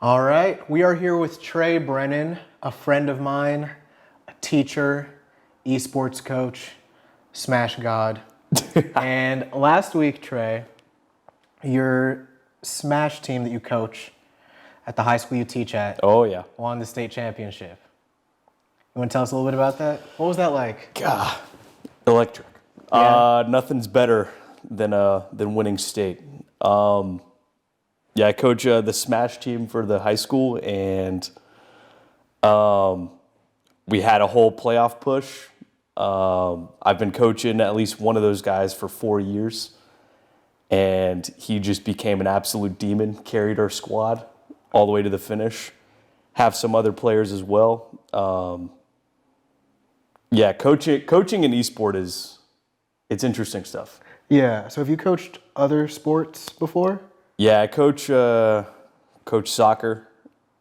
All right, we are here with Trey Brennan, a friend of mine, a teacher, eSports coach, Smash God. And last week, Trey, your Smash team that you coach at the high school you teach at Oh, yeah. won the state championship. You want to tell us a little bit about that? What was that like? God, electric. Yeah. Nothing's better than winning state. I coach the Smash team for the high school, and we had a whole playoff push. I've been coaching at least one of those guys for 4 years, and he just became an absolute demon, carried our squad all the way to the finish. Have some other players as well. Coaching in esport it's interesting stuff. Yeah, so have you coached other sports before? Yeah, I coach soccer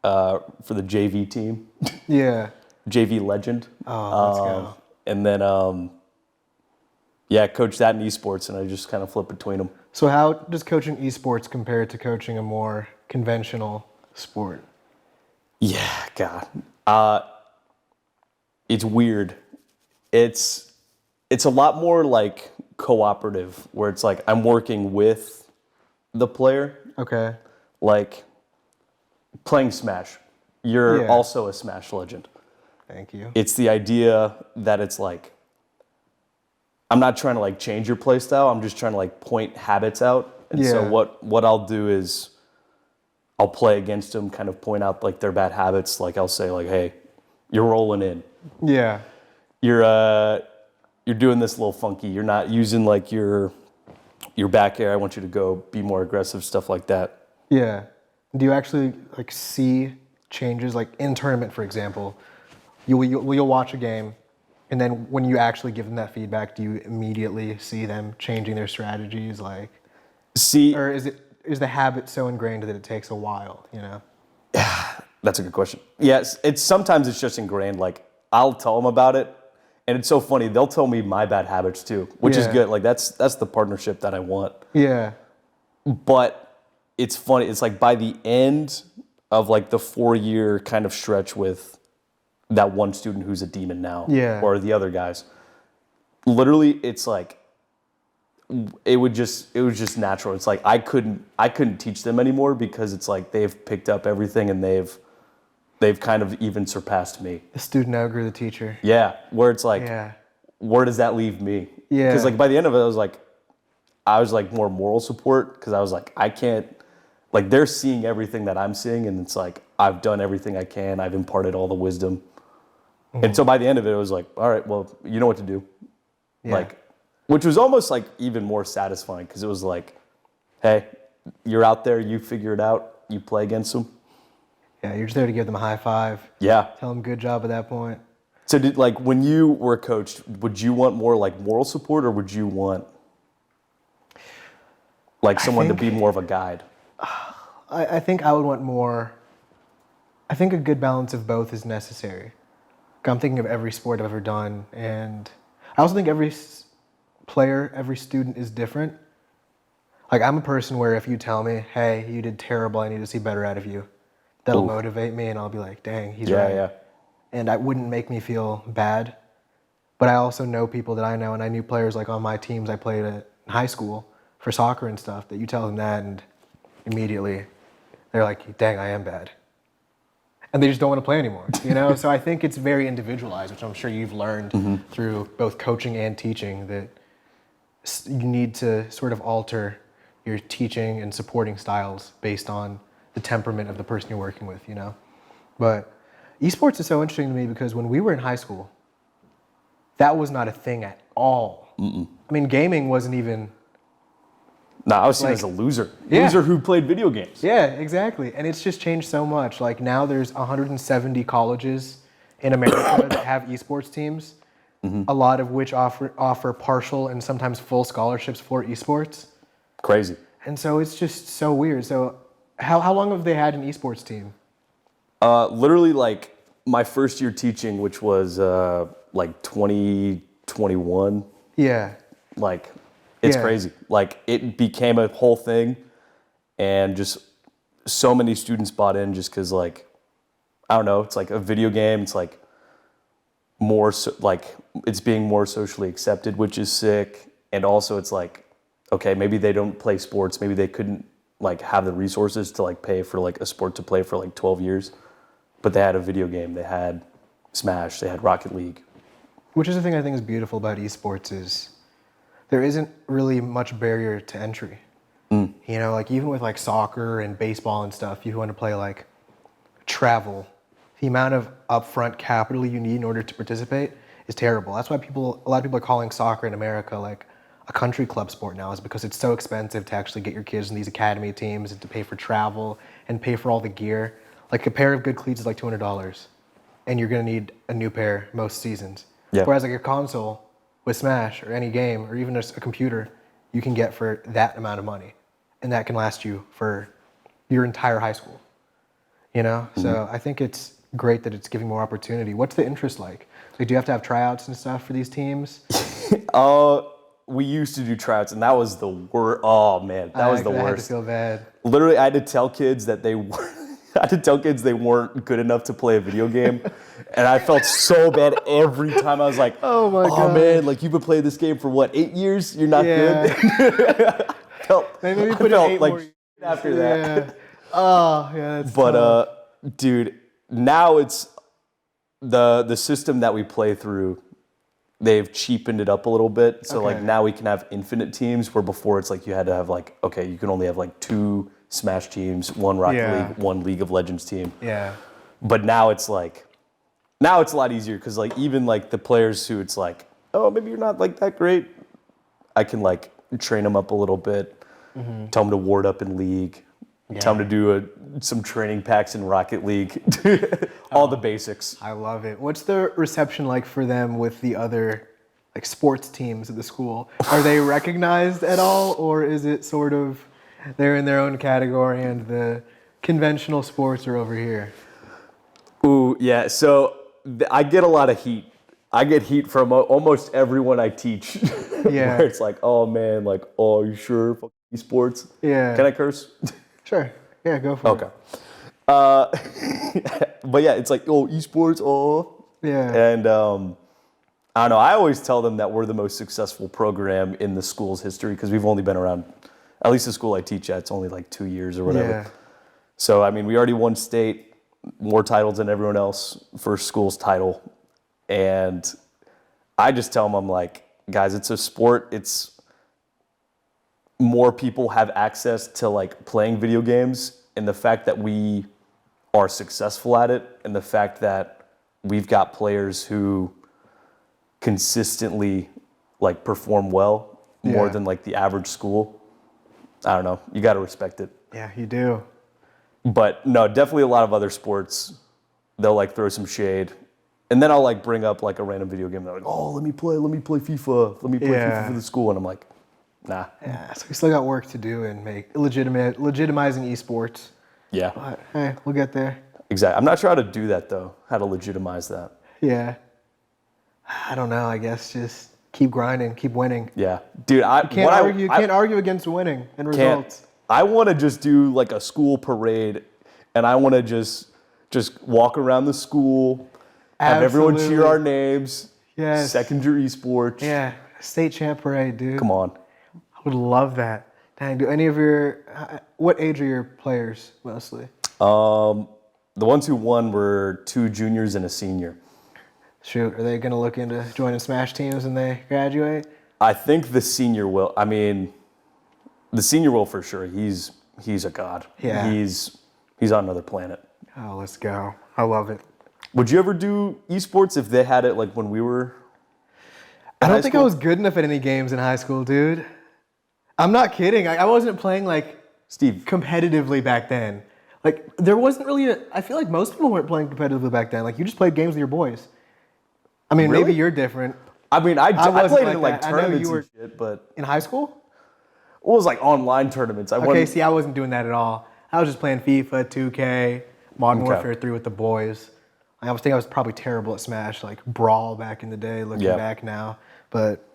for the JV team, Yeah. JV Legend. Oh, let's go. And then, coach that in esports, and I just kind of flip between them. So how does coaching esports compare to coaching a more conventional sport? Yeah, God. It's weird. It's a lot more like cooperative, where it's like I'm working with the player. Okay. Like playing Smash. You're Yeah. also a Smash legend. Thank you. It's the idea that it's like, I'm not trying to like change your play style. I'm just trying to like point habits out. And so Yeah. what I'll do is I'll play against them, kind of point out like their bad habits. Like I'll say like, hey, you're rolling in. Yeah. You're doing this a little funky. You're not using like your back air. I want you to go be more aggressive, stuff like that. Yeah. Do you actually like see changes like in tournament, for example? You'll watch a game, and then when you actually give them that feedback, do you immediately see them changing their strategies? Like, See, or is the habit so ingrained that it takes a while? You know? that's a good question. Yes, sometimes it's just ingrained. Like I'll tell them about it, and it's so funny. They'll tell me my bad habits too, which is Yeah. good. Like that's the partnership that I want. Yeah. But it's funny. It's like by the end of like the 4-year kind of stretch with that one student who's a demon now, Yeah. or the other guys, literally, it's like it was just natural. It's like I couldn't teach them anymore because it's like they've picked up everything and they've kind of even surpassed me. The student outgrew the teacher. Yeah, where it's like, Yeah. where does that leave me? Yeah. Because like by the end of it, I was like more moral support, because I was like, I can't, like they're seeing everything that I'm seeing, and it's like I've done everything I can. I've imparted all the wisdom, and so by the end of it, it was like, all right, well, you know what to do. Yeah. Like, which was almost like even more satisfying, because it was like, hey, you're out there, you figure it out, you play against them. Yeah, you're just there to give them a high five. Yeah. Tell them good job at that point. So did, like, when you were coached, would you want more like moral support, or would you want like someone to be more of a guide? I think I would want more. I think a good balance of both is necessary. I'm thinking of every sport I've ever done, and I also think every player, every student is different. Like I'm a person where if you tell me, hey, you did terrible, I need to see better out of you, that'll motivate me, and I'll be like, dang, he's right. Yeah. And that wouldn't make me feel bad. But I also know people that I know, and I knew players like on my teams I played at high school for soccer and stuff, that you tell them that and immediately they're like, dang, I am bad. And they just don't want to play anymore, you know? So I think it's very individualized, which I'm sure you've learned through both coaching and teaching, that you need to sort of alter your teaching and supporting styles based on the temperament of the person you're working with, you know? But esports is so interesting to me because when we were in high school, that was not a thing at all. I mean, gaming wasn't even... No, I was seen Like- as a loser. Yeah. Loser who played video games. Yeah, exactly. And it's just changed so much. Like now there's 170 colleges in America that have esports teams, a lot of which offer partial and sometimes full scholarships for esports. Crazy. And so it's just so weird. So how long have they had an esports team? Literally, like my first year teaching, which was like 2021. Yeah. Like, it's Yeah. crazy. Like, it became a whole thing, and just so many students bought in just because, like, I don't know, it's like a video game. It's like more like it's being more socially accepted, which is sick. And also it's like, okay, maybe they don't play sports. Maybe they couldn't like have the resources to like pay for like a sport to play for like 12 years, but they had a video game. They had Smash. They had Rocket League. Which is the thing I think is beautiful about esports is there isn't really much barrier to entry. You know, like even with like soccer and baseball and stuff, you want to play like travel. The amount of upfront capital you need in order to participate is terrible. That's why a lot of people are calling soccer in America like a country club sport now, is because it's so expensive to actually get your kids in these academy teams and to pay for travel and pay for all the gear. Like a pair of good cleats is like $200, and you're gonna need a new pair most seasons. Yeah. Whereas like a console with Smash or any game or even just a computer, you can get for that amount of money, and that can last you for your entire high school. You know, so I think it's great that it's giving more opportunity. What's the interest like? Like, do you have to have tryouts and stuff for these teams? We used to do tryouts, and that was the worst. Oh man, that was the I had to worst. feel bad. Literally, I had to tell kids that they were. I had to tell kids they weren't good enough to play a video game, and I felt so bad every time. I was like, Oh my "Oh God. man, like you've been playing this game for what, 8 years? You're not Yeah. good." Maybe we I put in felt 8 like more. after that. Yeah. Oh, yeah, that's But tough. dude, now it's the system that we play through. They've cheapened it up a little bit, so like Okay. now we can have infinite teams. Where before it's like you had to have like, okay, you can only have like 2 Smash teams, 1 Rocket Yeah. League, 1 League of Legends team. Yeah. But now it's like, now it's a lot easier because like even like the players who it's like, oh, maybe you're not like that great, I can like train them up a little bit, tell them to ward up in League, tell them to do some training packs in Rocket League, all the basics. I love it. What's the reception like for them with the other like sports teams at the school? Are they recognized at all, or is it sort of they're in their own category and the conventional sports are over here? Ooh, yeah. So I get a lot of heat. I get heat from almost everyone I teach. Yeah. Where it's like, oh man, like, oh, you sure? Fuck esports. Yeah. Can I curse? Sure. Yeah, go for Okay. But yeah, it's like, oh, esports, oh. it. Yeah. And I don't know. I always tell them that we're the most successful program in the school's history because we've only been around, at least the school I teach at, it's only like 2 years or whatever. Yeah. So, I mean, we already won state, more titles than everyone else, first school's title. And I just tell them, I'm like, guys, it's a sport. It's more people have access to like playing video games, and the fact that we are successful at it, and the fact that we've got players who consistently like perform well more Yeah. than like the average school. I don't know. You got to respect it. Yeah, you do. But no, definitely a lot of other sports, they'll like throw some shade. And then I'll like bring up like a random video game. They're like, oh, let me play FIFA. Let me play Yeah. FIFA for the school. And I'm like, nah. Yeah, so we still got work to do and make legitimizing esports. Yeah, But hey, we'll get there. exactly. I'm not sure how to do that though, how to legitimize that. Yeah. I don't know. I guess just keep grinding, keep winning. Yeah. Dude, Can't argue against winning and results. I want to just do like a school parade, and I want to just walk around the school, have everyone cheer Absolutely. our names. Yes. Second year esports. Yeah, state champ parade, dude. Come on. I would love that. Dang, do any of what age are your players mostly? The ones who won were 2 juniors and a senior. Shoot, are they gonna look into joining Smash teams when they graduate? I think the senior will. I mean, the senior will for sure. He's a god. Yeah. He's on another planet. Oh, let's go. I love it. Would you ever do esports if they had it like when we were? I high don't think I school? was good enough at any games in high school, dude. I'm not kidding. I wasn't playing like Steve. competitively back then. Like there wasn't really I feel like most people weren't playing competitively back then. Like you just played games with your boys. I mean, Really? maybe you're different. I mean, I wasn't played like in like that. I know tournaments you were- and shit, but In high school? it was like online tournaments. Okay, see, I wasn't doing that at all. I was just playing FIFA, 2K, Modern Okay. Warfare 3 with the boys. I was probably terrible at Smash, like Brawl back in the day, looking Yeah. back now. But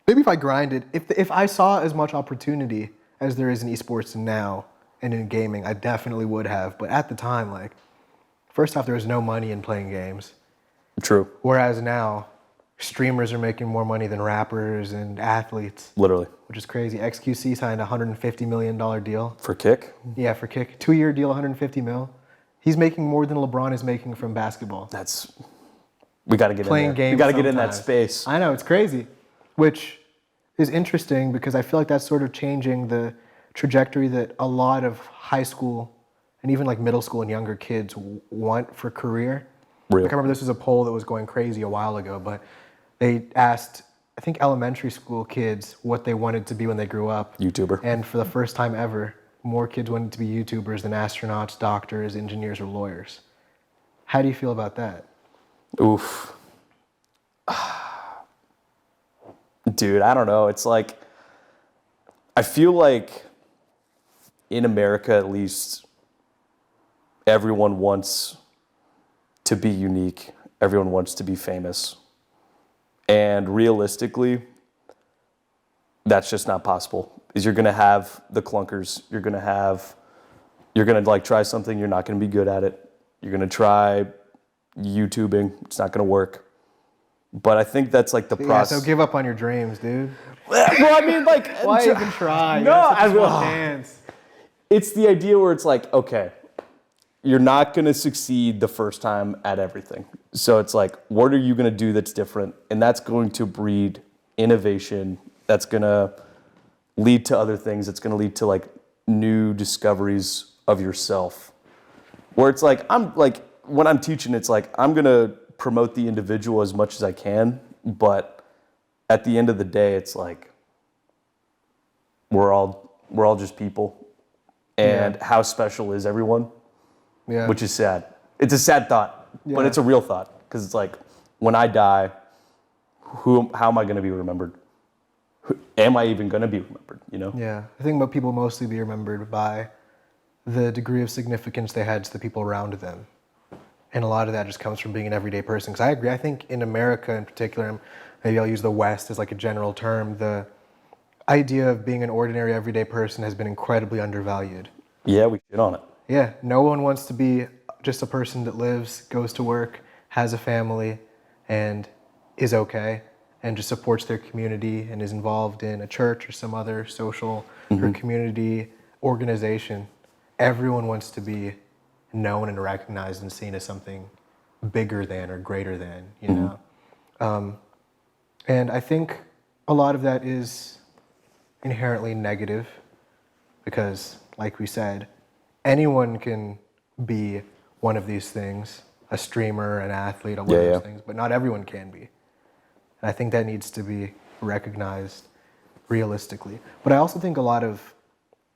maybe if I grinded, if I saw as much opportunity as there is in esports now, and in gaming, I definitely would have. But at the time, like, first off, there was no money in playing games. True. Whereas now, streamers are making more money than rappers and athletes, Literally. which is crazy. XQC signed a $150 million deal. For Kick? Yeah, for Kick. 2-year deal, 150 mil. He's making more than LeBron is making from basketball. We got to get Playing in there. games We got to get in that sometimes. space. I know, it's crazy. Which is interesting because I feel like that's sort of changing the trajectory that a lot of high school and even like middle school and younger kids want for career. Real. Like I remember this was a poll that was going crazy a while ago, but they asked, I think, elementary school kids what they wanted to be when they grew up. YouTuber. And for the first time ever, more kids wanted to be YouTubers than astronauts, doctors, engineers, or lawyers. How do you feel about that? Oof. Dude, I don't know. It's like, I feel like in America, at least, everyone wants to be unique. Everyone wants to be famous. And realistically, that's just not possible. Is you're going to have the clunkers. You're going to like try something. You're not going to be good at it. You're going to try YouTubing. It's not going to work. But I think that's like the process. Yeah, so give up on your dreams, dude. Well, I mean, like, Why even try? No, I will chance. It's the idea where it's like, okay, you're not going to succeed the first time at everything. So it's like, what are you going to do that's different? And that's going to breed innovation. That's going to lead to other things. It's going to lead to like new discoveries of yourself. Where it's like, when I'm teaching, it's like, I'm going to promote the individual as much as I can. But at the end of the day, it's like, we're all just people. And how special is everyone? Yeah. Which is sad. It's a sad thought, but it's a real thought. Because it's like, when I die, how am I going to be remembered? Am I even going to be remembered, you know? Yeah. I think about people mostly be remembered by the degree of significance they had to the people around them. And a lot of that just comes from being an everyday person. Because I agree. I think in America in particular, maybe I'll use the West as like a general term, the idea of being an ordinary everyday person has been incredibly undervalued. Yeah, we get on it. Yeah, no one wants to be just a person that lives, goes to work, has a family, and is okay, and just supports their community and is involved in a church or some other social or community organization. Everyone wants to be known and recognized and seen as something bigger than or greater than, you know? And I think a lot of that is inherently negative because, like we said, anyone can be one of these things, a streamer, an athlete, one of those things, but not everyone can be. And I think that needs to be recognized realistically. But I also think a lot of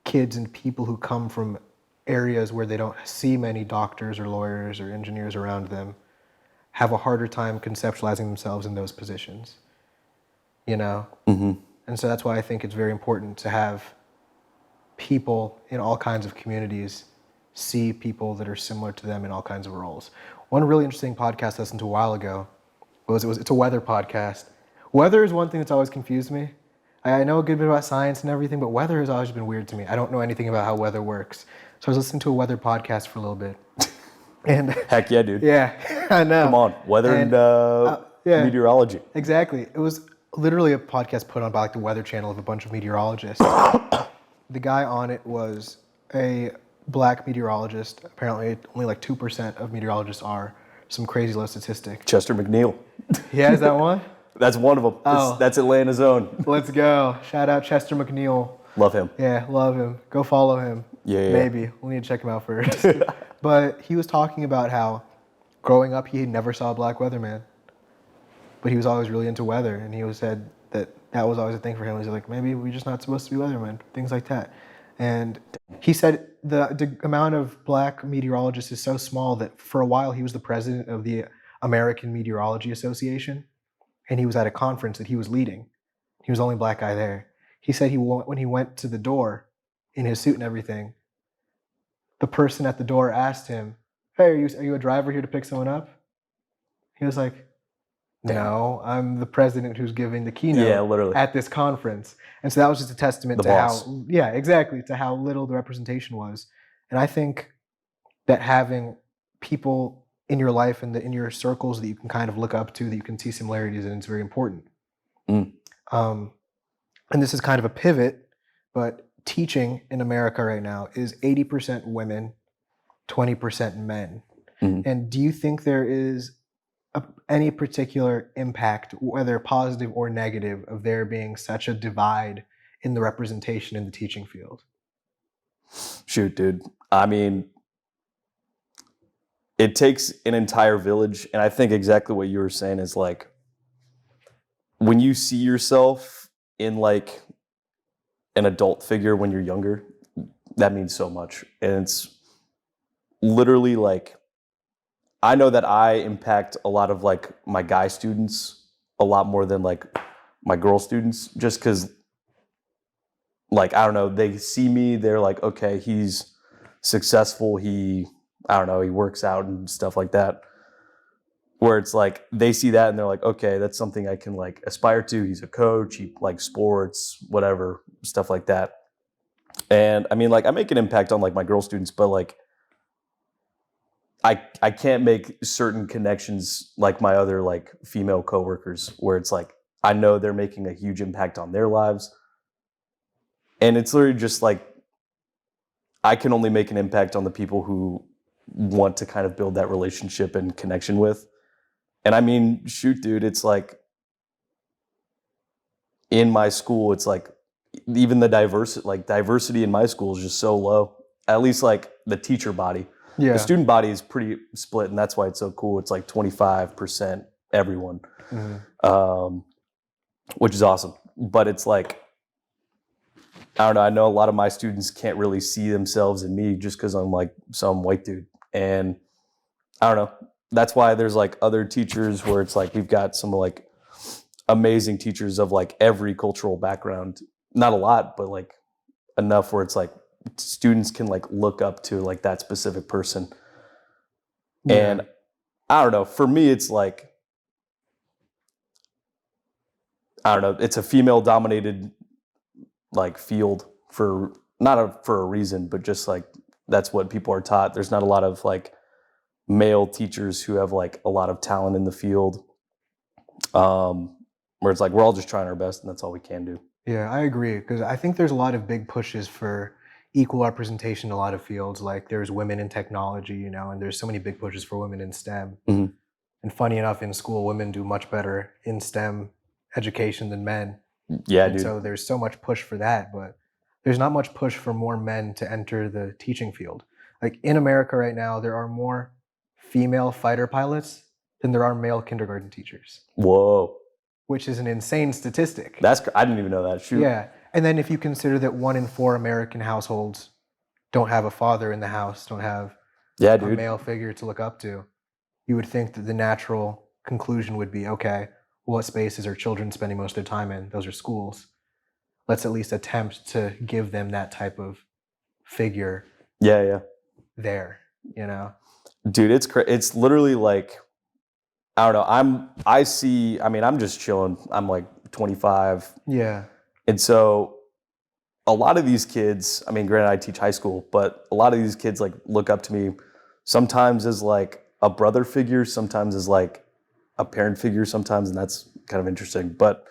kids and people who come from areas where they don't see many doctors or lawyers or engineers around them have a harder time conceptualizing themselves in those positions, you know? And so that's why I think it's very important to have people in all kinds of communities see people that are similar to them in all kinds of roles. One really interesting podcast I listened to a while ago it's a weather podcast. Weather is one thing that's always confused me. I know a good bit about science and everything, but weather has always been weird to me. I don't know anything about how weather works. So I was listening to a weather podcast for a little bit. And heck yeah, dude. Yeah, I know. Come on, weather and meteorology. Exactly. It was literally a podcast put on by like the Weather Channel of a bunch of meteorologists. The guy on it was a black meteorologist. Apparently only like 2% of meteorologists are. Some crazy low statistic. Chester McNeil. Yeah, is that one? That's one of them. Oh. That's Atlanta's own. Let's go. Shout out Chester McNeil. Love him. Yeah, love him. Go follow him. Yeah. Maybe. We'll need to check him out first. But he was talking about how growing up he never saw a black weatherman. But he was always really into weather. And he said that was always a thing for him. He was like, maybe we're just not supposed to be weathermen. Things like that. And he said the amount of black meteorologists is so small that for a while he was the president of the American Meteorology Association. And he was at a conference that he was leading. He was the only black guy there. He said when he went to the door in his suit and everything, the person at the door asked him, hey, are you a driver here to pick someone up? He was like, No, I'm the president who's giving the keynote Yeah, literally. at this conference. And so that was just a testament The to boss. how, yeah, exactly, to how little the representation was. And I think that having people in your life and in your circles that you can kind of look up to, that you can see similarities in, is very important. Mm. Um, and this is kind of a pivot, but teaching in America right now is 80% women, 20% men. Mhm. And do you think there is any particular impact, whether positive or negative, of there being such a divide in the representation in the teaching field? Shoot, dude. I mean, it takes an entire village, and I think exactly what you were saying is like when you see yourself in like an adult figure when you're younger, that means so much. And it's literally like I know that I impact a lot of like my guy students a lot more than like my girl students, just because like I don't know, they see me, they're like, okay, he's successful, I don't know, he works out and stuff like that. Where it's like they see that and they're like, okay, that's something I can like aspire to. He's a coach, he likes sports, whatever, stuff like that. And I mean, like I make an impact on like my girl students, but like I can't make certain connections like my other like female coworkers where it's like I know they're making a huge impact on their lives. And it's literally just like I can only make an impact on the people who want to kind of build that relationship and connection with. And I mean, shoot, dude, it's like in my school, it's like even the diversity in my school is just so low. At least like the teacher body. Yeah. The student body is pretty split, and that's why it's so cool. It's like 25% everyone, which is awesome. But it's like, I don't know. I know a lot of my students can't really see themselves in me just because I'm like some white dude. And I don't know. That's why there's like other teachers where it's like we've got some like amazing teachers of like every cultural background. Not a lot, but like enough where it's like students can like look up to like that specific person. Yeah. And I don't know, for me it's like I don't know, it's a female dominated like field for for a reason, but just like that's what people are taught. There's not a lot of like male teachers who have like a lot of talent in the field. Where it's like we're all just trying our best and that's all we can do. Yeah, I agree, because I think there's a lot of big pushes for equal representation in a lot of fields. Like there's women in technology, and there's so many big pushes for women in STEM. Mhm. And funny enough, in school, women do much better in STEM education than men. Yeah, And dude. so there's so much push for that, but there's not much push for more men to enter the teaching field. Like in America right now, there are more female fighter pilots than there are male kindergarten teachers, Whoa. which is an insane statistic. I didn't even know that. Shoot. Yeah. And then if you consider that 1 in 4 American households don't have a father in the house, don't have Yeah, a dude. male figure to look up to, you would think that the natural conclusion would be, okay, what spaces are children spending most of their time in? Those are schools. Let's at least attempt to give them that type of figure Yeah. there, Dude, it's literally like I don't know. I mean, I'm just chilling. I'm like 25. Yeah. And so a lot of these kids, I mean, granted I teach high school, but a lot of these kids like look up to me sometimes as like a brother figure, sometimes as like a parent figure sometimes, and that's kind of interesting. But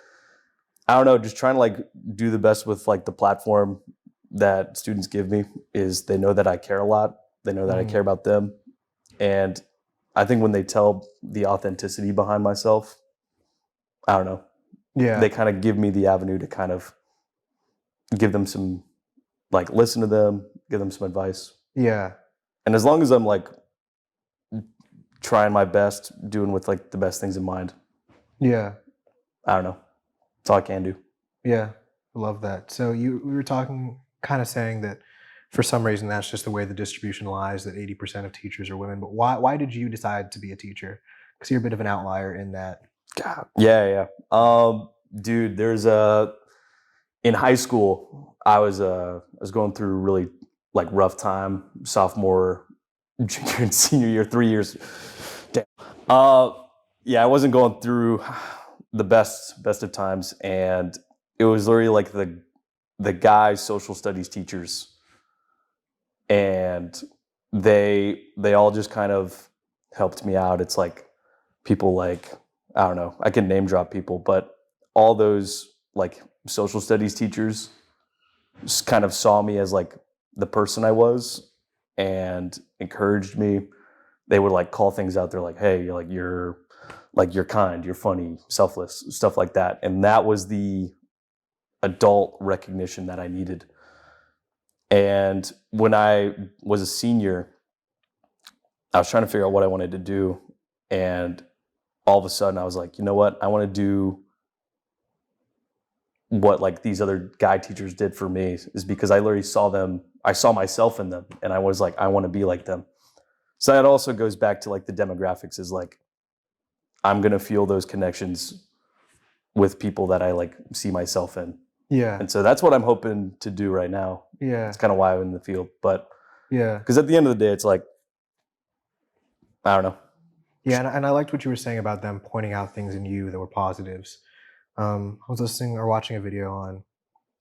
I don't know, just trying to like do the best with like the platform that students give me is they know that I care a lot. They know that I care about them. And I think when they tell the authenticity behind myself, I don't know. Yeah. They kind of give me the avenue to kind of give them some, like, listen to them, give them some advice. Yeah. And as long as I'm like trying my best, doing with like the best things in mind, Yeah. I don't know. That's all I can do. Yeah. I love that. So we were talking, kind of saying that for some reason that's just the way the distribution lies, that 80% of teachers are women. But why did you decide to be a teacher? Because you're a bit of an outlier in that. God. Yeah. Dude, in high school, I was going through a really like rough time, sophomore, junior, and senior year, 3 years. Damn. Yeah, I wasn't going through the best of times, and it was literally like the guys social studies teachers, and they all just kind of helped me out. It's like people like, I don't know, I can name drop people, but all those like social studies teachers just kind of saw me as like the person I was and encouraged me. They would like call things out. They're like, hey, you're kind, you're funny, selfless, stuff like that. And that was the adult recognition that I needed. And when I was a senior, I was trying to figure out what I wanted to do. And all of a sudden I was like, you know what? I want to do what like these other guy teachers did for me, is because I literally saw them, I saw myself in them, and I was like, I want to be like them. So that also goes back to like the demographics, is like, I'm going to feel those connections with people that I like see myself in. Yeah. And so that's what I'm hoping to do right now. Yeah. It's kind of why I'm in the field. But Yeah. because at the end of the day, it's like, I don't know. Yeah, and I liked what you were saying about them pointing out things in you that were positives. I was listening or watching a video on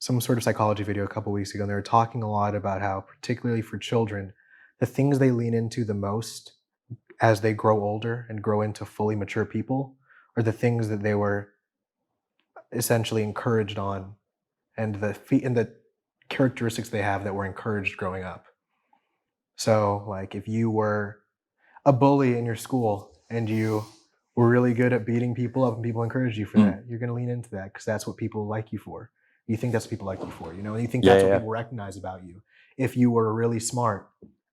some sort of psychology video a couple weeks ago, and they were talking a lot about how, particularly for children, the things they lean into the most as they grow older and grow into fully mature people are the things that they were essentially encouraged on, and the characteristics they have that were encouraged growing up. So, like, if you were a bully in your school and you were really good at beating people up and people encouraged you for that, you're going to lean into that because that's what people like you for. You think that's what people like you for, you know, and you think that's what people recognize about you. If you were really smart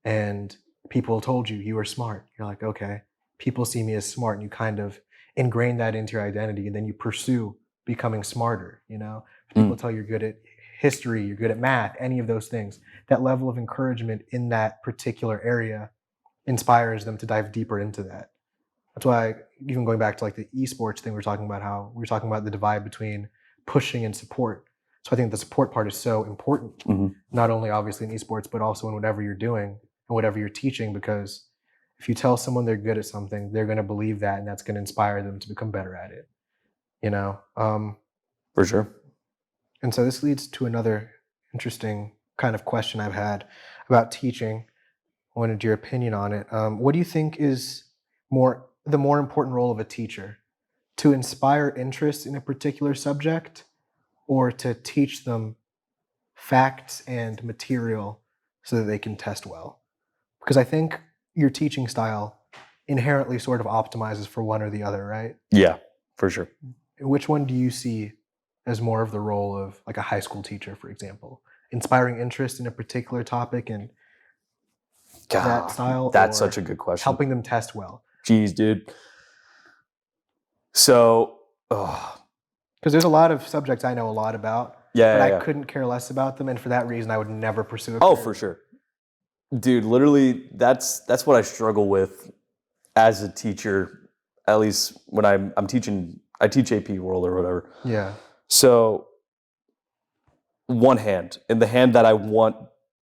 and people told you you were smart, you're like, okay, people see me as smart, and you kind of ingrain that into your identity, and then you pursue becoming smarter, you know. If people tell you you're good at history, you're good at math, any of those things, that level of encouragement in that particular area inspires them to dive deeper into that. That's why, even going back to like the eSports thing, we were talking about the divide between pushing and support. So I think the support part is so important, not only obviously in eSports, but also in whatever you're doing and whatever you're teaching, because if you tell someone they're good at something, they're going to believe that, and that's going to inspire them to become better at it, you know? For sure. And so this leads to another interesting kind of question I've had about teaching. I wanted your opinion on it. What do you think is the more important role of a teacher? To inspire interest in a particular subject, or to teach them facts and material so that they can test well? Because I think your teaching style inherently sort of optimizes for one or the other, right? Yeah, for sure. Which one do you see as more of the role of like a high school teacher, for example? Inspiring interest in a particular topic and that style, that's or such a good question. helping them test well? Jeez, dude. So, because there's a lot of subjects I know a lot about, but I couldn't care less about them, and for that reason, I would never pursue a career. Oh, for sure, dude. Literally, that's what I struggle with as a teacher. At least when I'm teaching, I teach AP World or whatever. Yeah. So, one hand, and the hand that I want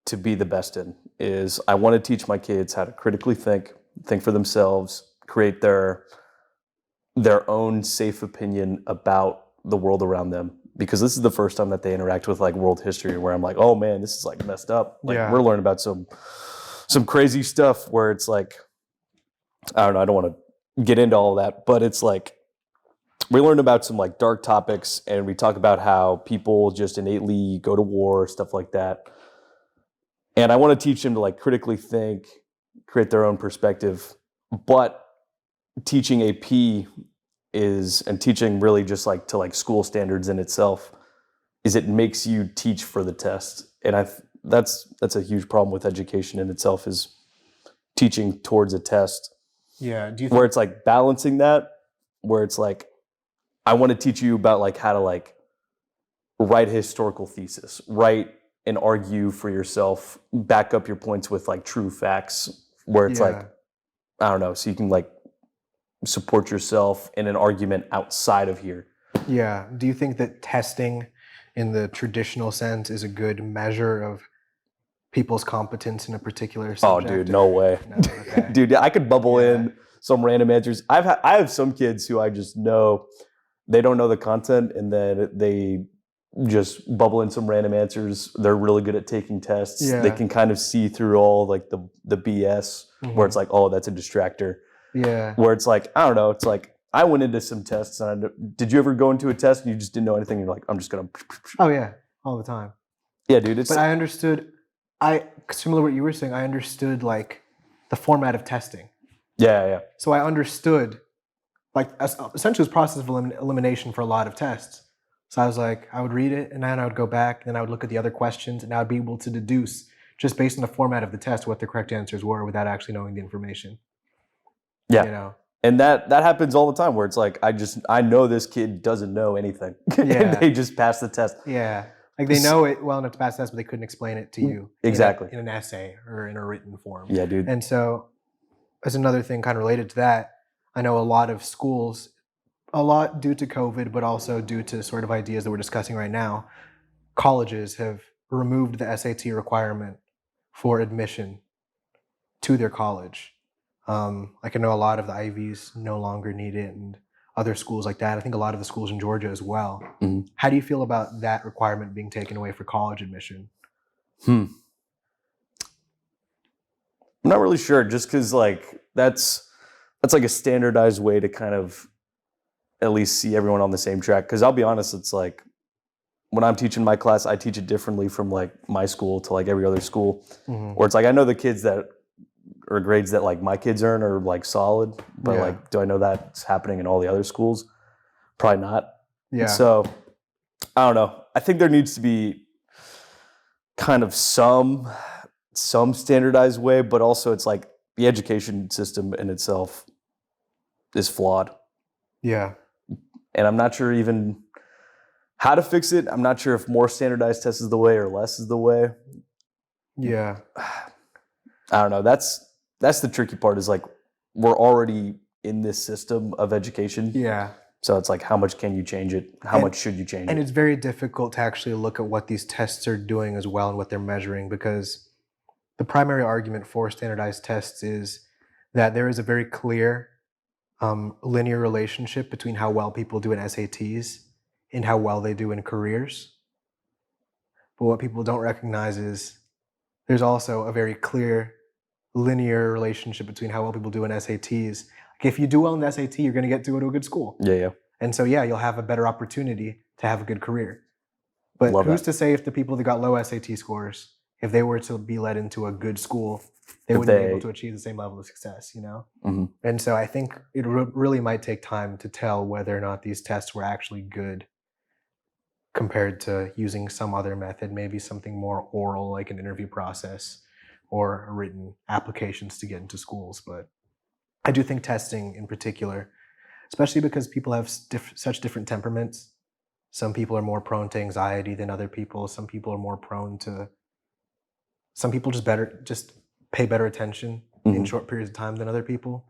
to be the best in, is I want to teach my kids how to critically think for themselves, create their own safe opinion about the world around them. Because this is the first time that they interact with like world history, where I'm like, oh man, this is like messed up. Like we're learning about some crazy stuff where it's like, I don't know, I don't want to get into all of that, but it's like, we learn about some like dark topics, and we talk about how people just innately go to war, stuff like that. And I want to teach them to like critically think, create their own perspective. But teaching AP and teaching really just like to like school standards in itself, is it makes you teach for the test. And that's a huge problem with education in itself, is teaching towards a test. Yeah. Do you where it's like balancing that, where it's like, I want to teach you about like how to like write a historical thesis, write and argue for yourself, back up your points with like true facts, where it's like, I don't know, so you can like support yourself in an argument outside of here. Yeah. Do you think that testing in the traditional sense is a good measure of people's competence in a particular subject? Oh, dude, no way. No, okay. Dude, I could bubble in some random answers. I have some kids who I just know they don't know the content, and then they just bubble in some random answers. They're really good at taking tests. Yeah. They can kind of see through all like the BS where it's like, oh, that's a distractor. Yeah. Where it's like, I don't know. It's like I went into some tests, and did you ever go into a test and you just didn't know anything? And you're like, I'm just gonna. Oh yeah, all the time. Yeah, dude. But I understood. Similar to what you were saying, I understood like the format of testing. Yeah. So I understood, like, essentially, it was process of elimination for a lot of tests. So I was like, I would read it, and then I would go back, and then I would look at the other questions, and I would be able to deduce, just based on the format of the test, what the correct answers were without actually knowing the information. Yeah. You know? And that happens all the time where it's like, I know this kid doesn't know anything. Yeah. And they just pass the test. Yeah. Like they know it well enough to pass the test, but they couldn't explain it to you. Exactly. In an essay or in a written form. Yeah, dude. And so, as another thing kind of related to that, I know a lot of schools, a lot due to COVID, but also due to sort of ideas that we're discussing right now, colleges have removed the SAT requirement for admission to their college. Like I know a lot of the Ivies no longer need it, and other schools like that. I think a lot of the schools in Georgia as well. Mhm. How do you feel about that requirement being taken away for college admission? I'm not really sure, just because like that's like a standardized way to kind of at least see everyone on the same track. Because I'll be honest, it's like when I'm teaching my class, I teach it differently from like my school to like every other school. Mm-hmm. Where it's like I know the kids that or grades that like my kids earn are like solid, but Yeah. like do I know that's happening in all the other schools? Probably not. Yeah. So I don't know. I think there needs to be kind of some standardized way, but also it's like the education system in itself is flawed. Yeah. And I'm not sure even how to fix it. I'm not sure if more standardized tests is the way or less is the way. Yeah. I don't know. That's the tricky part is like we're already in this system of education. Yeah. So it's like how much can you change it? How much should you change it? And it's very difficult to actually look at what these tests are doing as well and what they're measuring, because the primary argument for standardized tests is that there is a very clear linear relationship between how well people do in SATs and how well they do in careers. But what people don't recognize is there's also a very clear linear relationship between how well people do in SATs. Like if you do well in the SAT, you're going to get to go to a good school. Yeah. And so, yeah, you'll have a better opportunity to have a good career. But Love who's that. to say if the people that got low SAT scores, if they were to be led into a good school, they wouldn't be able to achieve the same level of success, you know? Mm-hmm. And so I think it really might take time to tell whether or not these tests were actually good compared to using some other method, maybe something more oral like an interview process or written applications to get into schools. But I do think testing in particular, especially because people have such different temperaments. Some people are more prone to anxiety than other people. Some people are more prone to, some people just pay better attention in short periods of time than other people.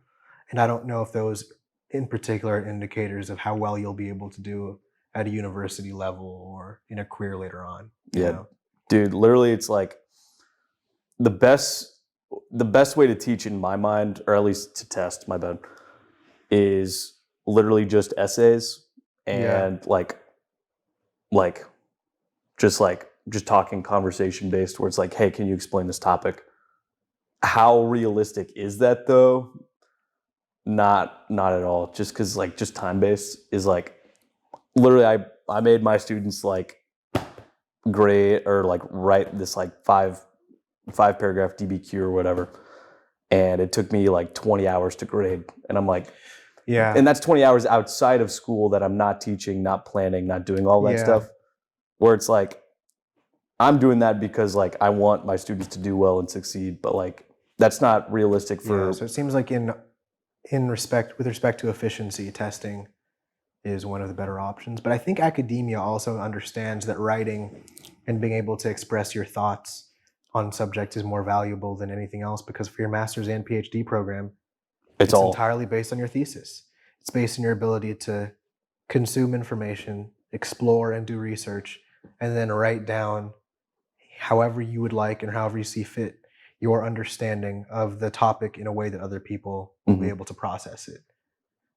And I don't know if those in particular are indicators of how well you'll be able to do at a university level or in a career later on. Yeah. You know? Dude, literally it's like the best way to teach in my mind, or at least to test, my bad, is literally just essays and just talking conversation based where it's like, hey, can you explain this topic? How realistic is that though? Not at all. Just because like just time based is like literally I made my students like grade or like write this like five paragraph DBQ or whatever, and it took me like 20 hours to grade, and I'm like, Yeah. and that's 20 hours outside of school that I'm not teaching, not planning, not doing all that stuff, where it's like I'm doing that because like I want my students to do well and succeed, but like that's not realistic for. So it seems like with respect to efficiency, testing is one of the better options. But I think academia also understands that writing and being able to express your thoughts on subjects is more valuable than anything else, because for your master's and PhD program, it's entirely based on your thesis. It's based on your ability to consume information, explore and do research, and then write down however you would like and however you see fit your understanding of the topic in a way that other people will be able to process it.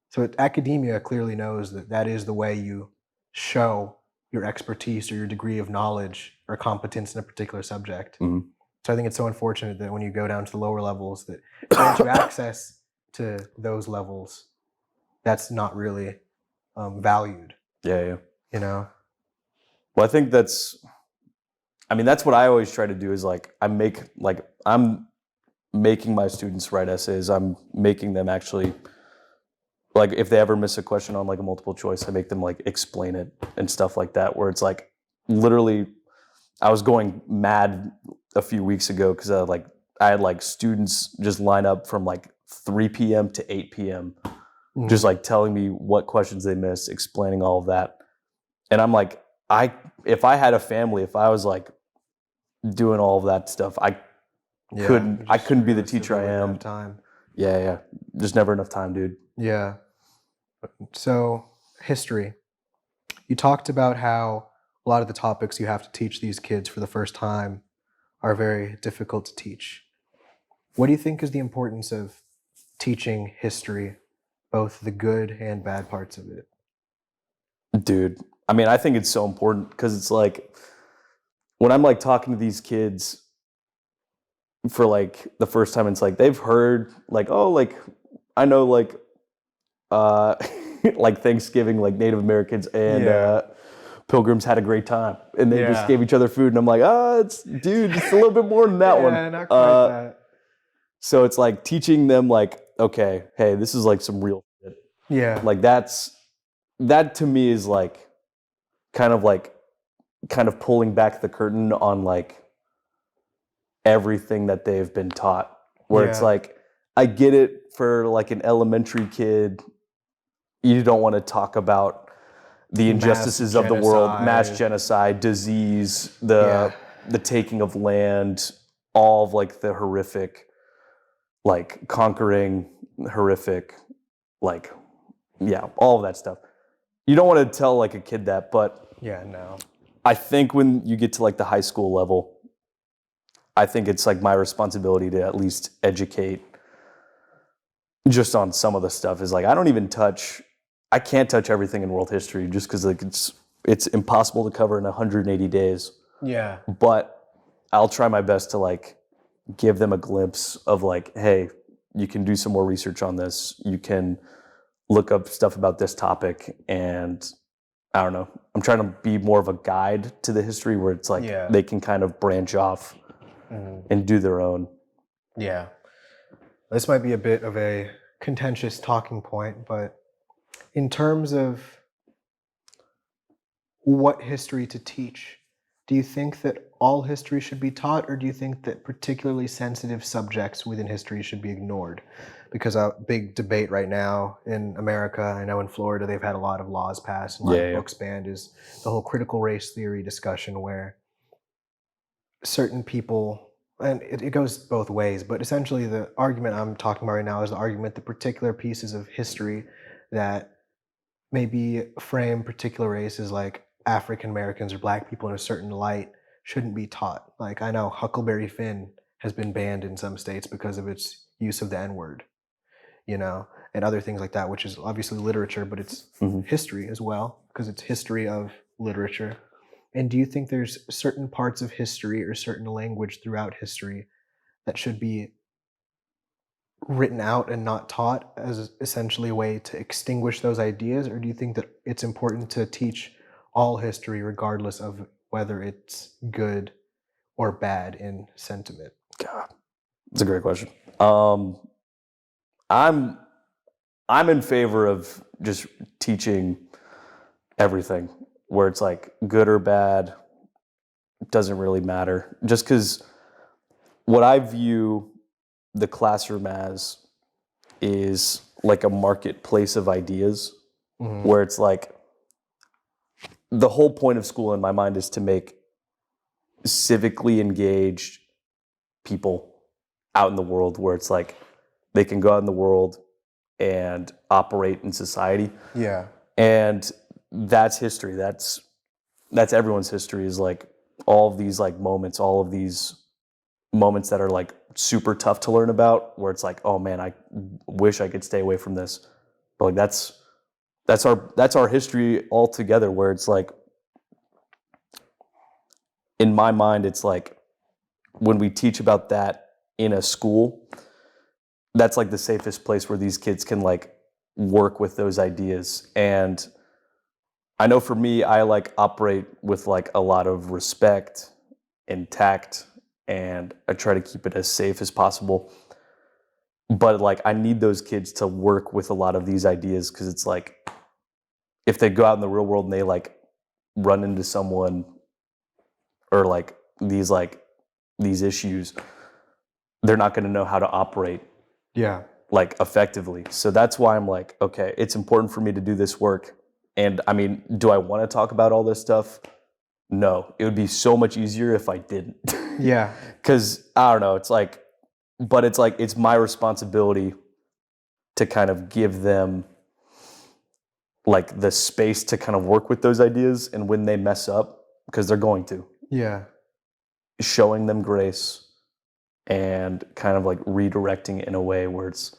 So academia clearly knows that that is the way you show your expertise or your degree of knowledge or competence in a particular subject. So I think it's so unfortunate that when you go down to the lower levels that grant you access to those levels, that's not really valued. Yeah. You know? Well, I think that's what I always try to do is I'm making my students write essays. I'm making them actually, if they ever miss a question on a multiple choice, I make them explain it and stuff like that, where it's literally, I was going mad a few weeks ago because I had students just line up from 3 p.m. to 8 p.m. just telling me what questions they missed, explaining all of that. And I'm if I had a family, if I was doing all of that stuff, I couldn't be the teacher I am. Time. Yeah. Just never enough time, dude. Yeah. So, history. You talked about how a lot of the topics you have to teach these kids for the first time are very difficult to teach. What do you think is the importance of teaching history, both the good and bad parts of it? Dude, I think it's so important because it's when I'm talking to these kids for the first time, it's they've heard I know Thanksgiving, Native Americans and Pilgrims had a great time, and they just gave each other food, and I'm it's a little bit more than that one. Not quite that. So it's teaching them okay, hey, this is some real shit. Yeah. That to me is kind of pulling back the curtain on everything that they've been taught. Where it's I get it for an elementary kid, you don't want to talk about the injustices of the world, mass genocide, disease, the taking of land, all of the horrific, conquering, horrific, all of that stuff. You don't want to tell a kid that, but no. I think when you get to the high school level, I think it's my responsibility to at least educate just on some of the stuff. Is I can't touch everything in world history just because it's impossible to cover in 180 days. Yeah. But I'll try my best to give them a glimpse of hey, you can do some more research on this. You can look up stuff about this topic, and I don't know. I'm trying to be more of a guide to the history where it's they can kind of branch off and do their own. Yeah. This might be a bit of a contentious talking point, but in terms of what history to teach, do you think that all history should be taught, or do you think that particularly sensitive subjects within history should be ignored? Because a big debate right now in America, I know in Florida, they've had a lot of laws passed and a lot of books banned, is the whole critical race theory discussion where certain people, and it goes both ways, but essentially the argument I'm talking about right now is the argument that particular pieces of history that maybe frame particular races like African Americans or Black people in a certain light shouldn't be taught. I know Huckleberry Finn has been banned in some states because of its use of the N-word, and other things like that, which is obviously literature, but it's history as well, because it's history of literature. And do you think there's certain parts of history or certain language throughout history that should be written out and not taught as essentially a way to extinguish those ideas? Or do you think that it's important to teach all history regardless of whether it's good or bad in sentiment? God, it's a great question. I'm in favor of just teaching everything, where it's good or bad, doesn't really matter. Just because what I view the classroom as is a marketplace of ideas, where it's the whole point of school in my mind is to make civically engaged people out in the world, where it's they can go out in the world and operate in society. Yeah. And that's history. That's everyone's history, is all of these moments, all of these moments that are super tough to learn about, where it's like, oh man, I wish I could stay away from this. But like that's our history altogether, where it's like, in my mind, it's like when we teach about that in a school, that's like the safest place where these kids can like work with those ideas. And I know for me, I like operate with like a lot of respect and tact, and I try to keep it as safe as possible. But like, I need those kids to work with a lot of these ideas, because it's like, if they go out in the real world and they like run into someone or like these issues, they're not going to know how to operate like effectively. So that's why I'm like, okay, it's important for me to do this work. And I mean, do I want to talk about all this stuff? No, it would be so much easier if I didn't. Yeah. Because I don't know, it's my responsibility to kind of give them like the space to kind of work with those ideas. And when they mess up, because they're going to, Yeah. showing them grace and kind of like redirecting it in a way where it's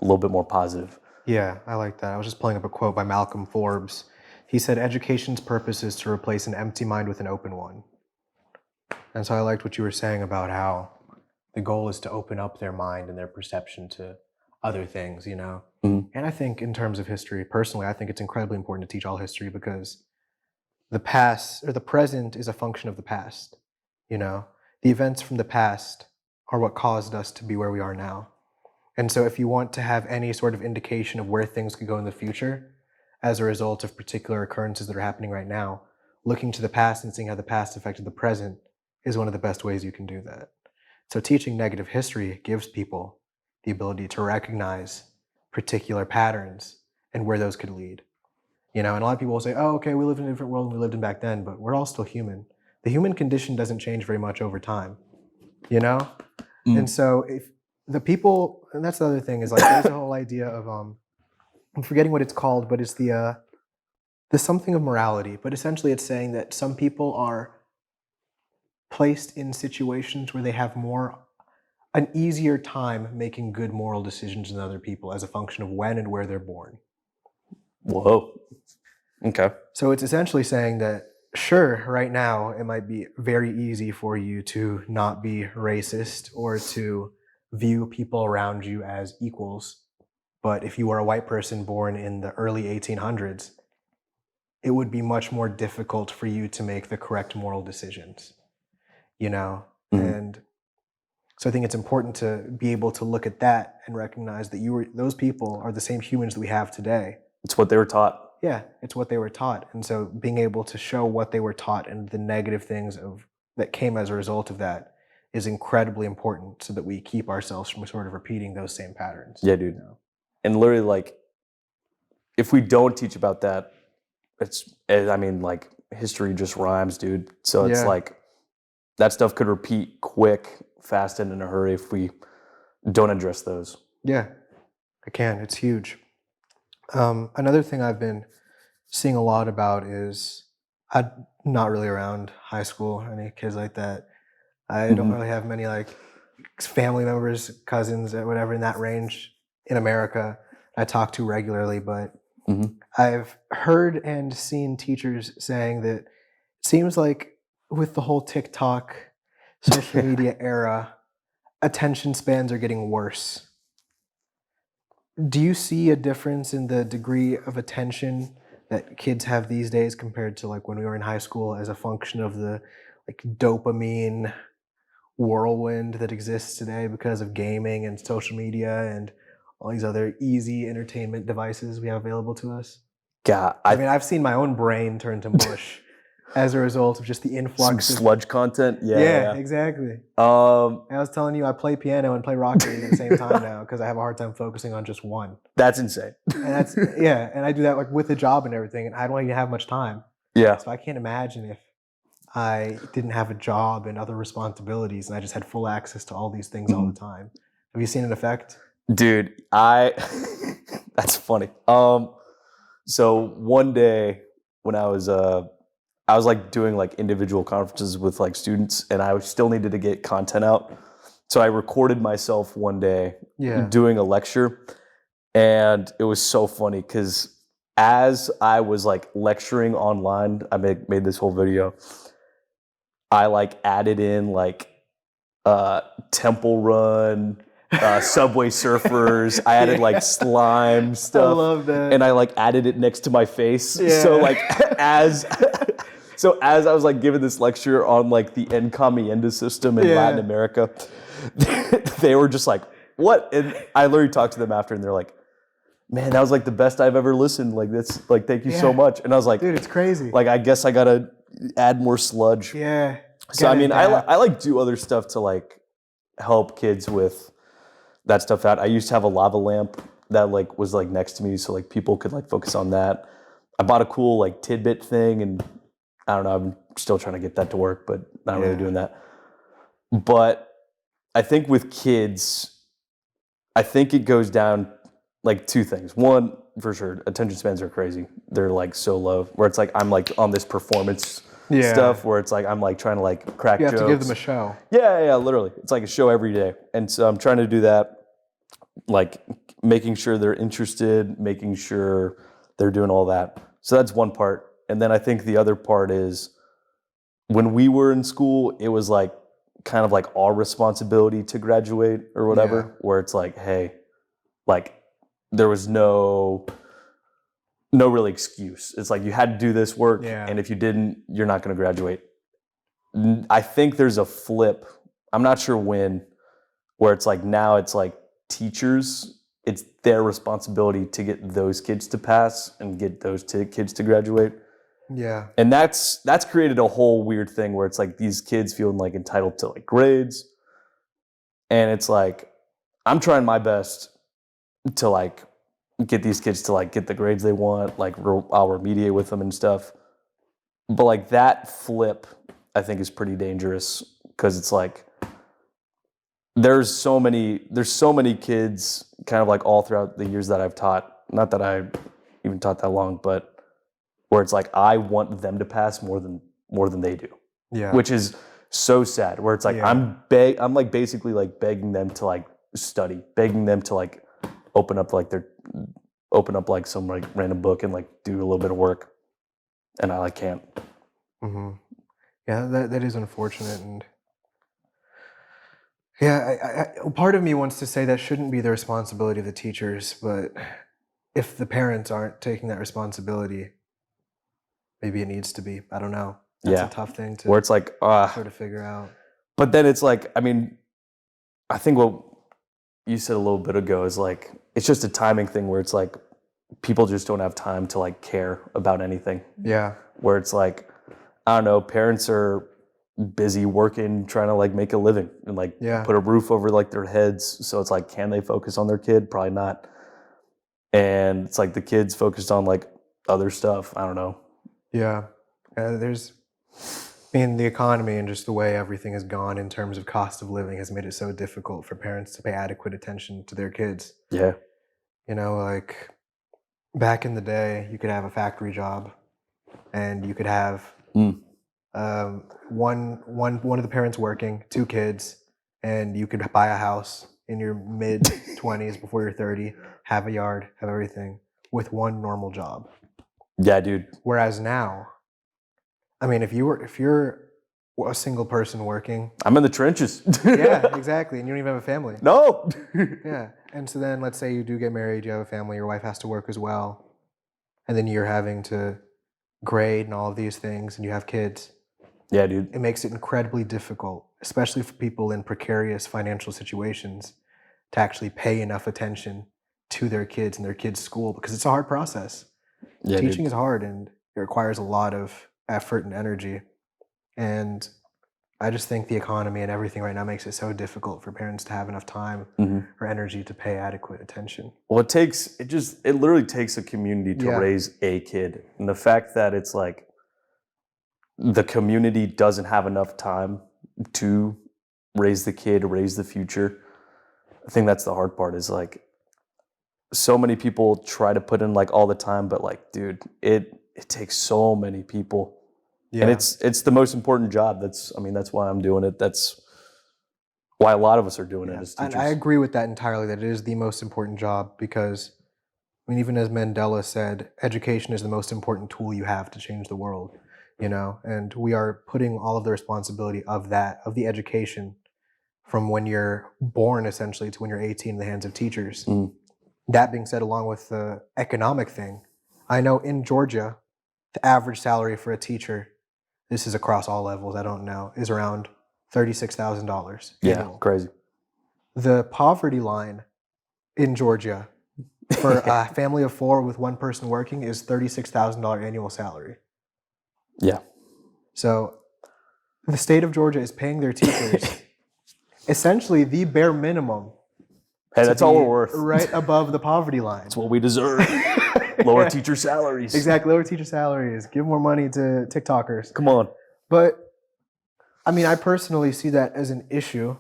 a little bit more positive. Yeah, I like that. I was just pulling up a quote by Malcolm Forbes. He said, education's purpose is to replace an empty mind with an open one. And so I liked what you were saying about how the goal is to open up their mind and their perception to other things, you know? Mhm. And I think in terms of history, personally, I think it's incredibly important to teach all history, because the past or the present is a function of the past, you know? The events from the past are what caused us to be where we are now. And so if you want to have any sort of indication of where things could go in the future as a result of particular occurrences that are happening right now, looking to the past and seeing how the past affected the present is one of the best ways you can do that. So teaching negative history gives people the ability to recognize particular patterns and where those could lead. You know, and a lot of people will say, oh, okay, we live in a different world than we lived in back then, but we're all still human. The human condition doesn't change very much over time, you know? And so if the people, and that's the other thing, is like there's a whole idea of I'm forgetting what it's called, but it's the something of morality. But essentially it's saying that some people are placed in situations where they have an easier time making good moral decisions than other people as a function of when and where they're born. Whoa. Okay. So it's essentially saying that, sure, right now it might be very easy for you to not be racist or to view people around you as equals. But if you were a white person born in the early 1800s, it would be much more difficult for you to make the correct moral decisions, you know? Mhm. And so I think it's important to be able to look at that and recognize that those people are the same humans that we have today. It's what they were taught. Yeah, it's what they were taught. And so being able to show what they were taught and the negative things that came as a result of that is incredibly important, so that we keep ourselves from sort of repeating those same patterns. Yeah, dude. You know? And literally, like, if we don't teach about that, like, history just rhymes, dude. So it's Yeah. like, that stuff could repeat quick, fast, and in a hurry if we don't address those. Yeah, I can. It's huge. Another thing I've been seeing a lot about is I'm not really around high school, any kids like that. I don't really have many like family members, cousins, or whatever in that range in America I talk to regularly, but I've heard and seen teachers saying that it seems like with the whole TikTok social media era, attention spans are getting worse. Do you see a difference in the degree of attention that kids have these days compared to like when we were in high school, as a function of the like dopamine whirlwind that exists today because of gaming and social media and all these other easy entertainment devices we have available to us? God, I mean, I've seen my own brain turn to mush as a result of just the some influx of sludge content. yeah, exactly. Um, I was telling you, I play piano and play Rocket League at the same time now because I have a hard time focusing on just one. that's insane. And that's yeah, and I do that like with a job and everything, and I don't even have much time. Yeah. So I can't imagine if I didn't have a job and other responsibilities and I just had full access to all these things all the time. Have you seen an effect? Dude, that's funny. So one day when I was like doing like individual conferences with like students, and I still needed to get content out. So I recorded myself one day Yeah. doing a lecture, and it was so funny because as I was like lecturing online, I made this whole video. I like added in like Temple Run, Subway Surfers. I added like slime stuff. I love that. And I like added it next to my face. Yeah. So like as I was like giving this lecture on like the encomienda system in Latin America, they were just like, what? And I literally talked to them after and they're like, man, that was like the best I've ever listened. Like that's like, thank you so much. And I was like, dude, it's crazy. Like, I guess I gotta add more sludge. Yeah. So I mean, I like do other stuff to like help kids with that stuff out. I used to have a lava lamp that like was like next to me, so like people could like focus on that. I bought a cool like tidbit thing, and I don't know. I'm still trying to get that to work, but not really doing that. But I think with kids, I think it goes down like two things. One, for sure, attention spans are crazy. They're like so low, where it's like I'm like on this performance stuff where it's like I'm like trying to like crack jokes. You have to give them a show. Yeah, literally. It's like a show every day. And so I'm trying to do that, like making sure they're interested, making sure they're doing all that. So that's one part. And then I think the other part is when we were in school, it was like kind of like our responsibility to graduate or whatever, where it's like, hey, like there was no real excuse. It's like you had to do this work, and if you didn't, you're not going to graduate. I think there's a flip. I'm not sure when, where it's like now it's like teachers, it's their responsibility to get those kids to pass and get those kids to graduate. Yeah. And that's created a whole weird thing where it's like these kids feeling like entitled to like grades. And it's like, I'm trying my best to like get these kids to like get the grades they want, like I'll remediate with them and stuff. But like that flip, I think is pretty dangerous because it's like there's so many kids kind of like all throughout the years that I've taught, not that I even taught that long, but where it's like I want them to pass more than they do. Yeah. Which is so sad, where it's like I'm like basically like begging them to like study, begging them to like open up like some like random book and like do a little bit of work, and I like can't. Mm-hmm. Yeah, that is unfortunate, and I part of me wants to say that shouldn't be the responsibility of the teachers, but if the parents aren't taking that responsibility, maybe it needs to be. I don't know. That's a tough thing to where it's like sort of figure out. But then it's like, I mean, I think what you said a little bit ago is like it's just a timing thing where it's like people just don't have time to like care about anything. Yeah. Where it's like, I don't know, parents are busy working, trying to like make a living and like put a roof over like their heads. So it's like, can they focus on their kid? Probably not. And it's like the kid's focused on like other stuff. I don't know. Yeah. The economy and just the way everything has gone in terms of cost of living has made it so difficult for parents to pay adequate attention to their kids. Yeah. You know, like back in the day, you could have a factory job and you could have one of the parents working, 2 kids, and you could buy a house in your mid 20s before you're 30, have a yard, have everything with one normal job. Yeah, dude. Whereas now, I mean, if you're a single person working, I'm in the trenches. Yeah, exactly, and you don't even have a family. No. Yeah, and so then let's say you do get married, you have a family, your wife has to work as well, and then you're having to grade and all of these things, and you have kids. Yeah, dude. It makes it incredibly difficult, especially for people in precarious financial situations, to actually pay enough attention to their kids and their kids' school, because it's a hard process. Yeah, Teaching is hard, and it requires a lot of effort and energy. And I just think the economy and everything right now makes it so difficult for parents to have enough time or energy to pay adequate attention. Well, it literally takes a community to raise a kid. And the fact that it's like the community doesn't have enough time to raise the kid, raise the future. I think that's the hard part, is like so many people try to put in like all the time, but like, dude, it takes so many people. Yeah. And it's the most important job. That's why I'm doing it. why a lot of us are doing it Yeah. as And teachers. I agree with that entirely, that it is the most important job because, I mean, even as Mandela said, education is the most important tool you have to change the world, and we are putting all of the responsibility of the education from when you're born essentially to when you're 18 in the hands of teachers. Mm. That being said, along with the economic thing, I know in Georgia, the average salary for a teacher, this is across all levels, I don't know, is around $36,000 Yeah, annual. crazy. The poverty line in Georgia for a family of 4 with one person working is $36,000 annual salary. Yeah. So the state of Georgia is paying their teachers essentially the bare minimum. Hey, to that's all be we're worth. right above the poverty line. That's what we deserve. Lower Yeah. teacher salaries. Exactly, lower teacher salaries. Give more money to TikTokers. Come on. But I mean, I personally see that as an issue.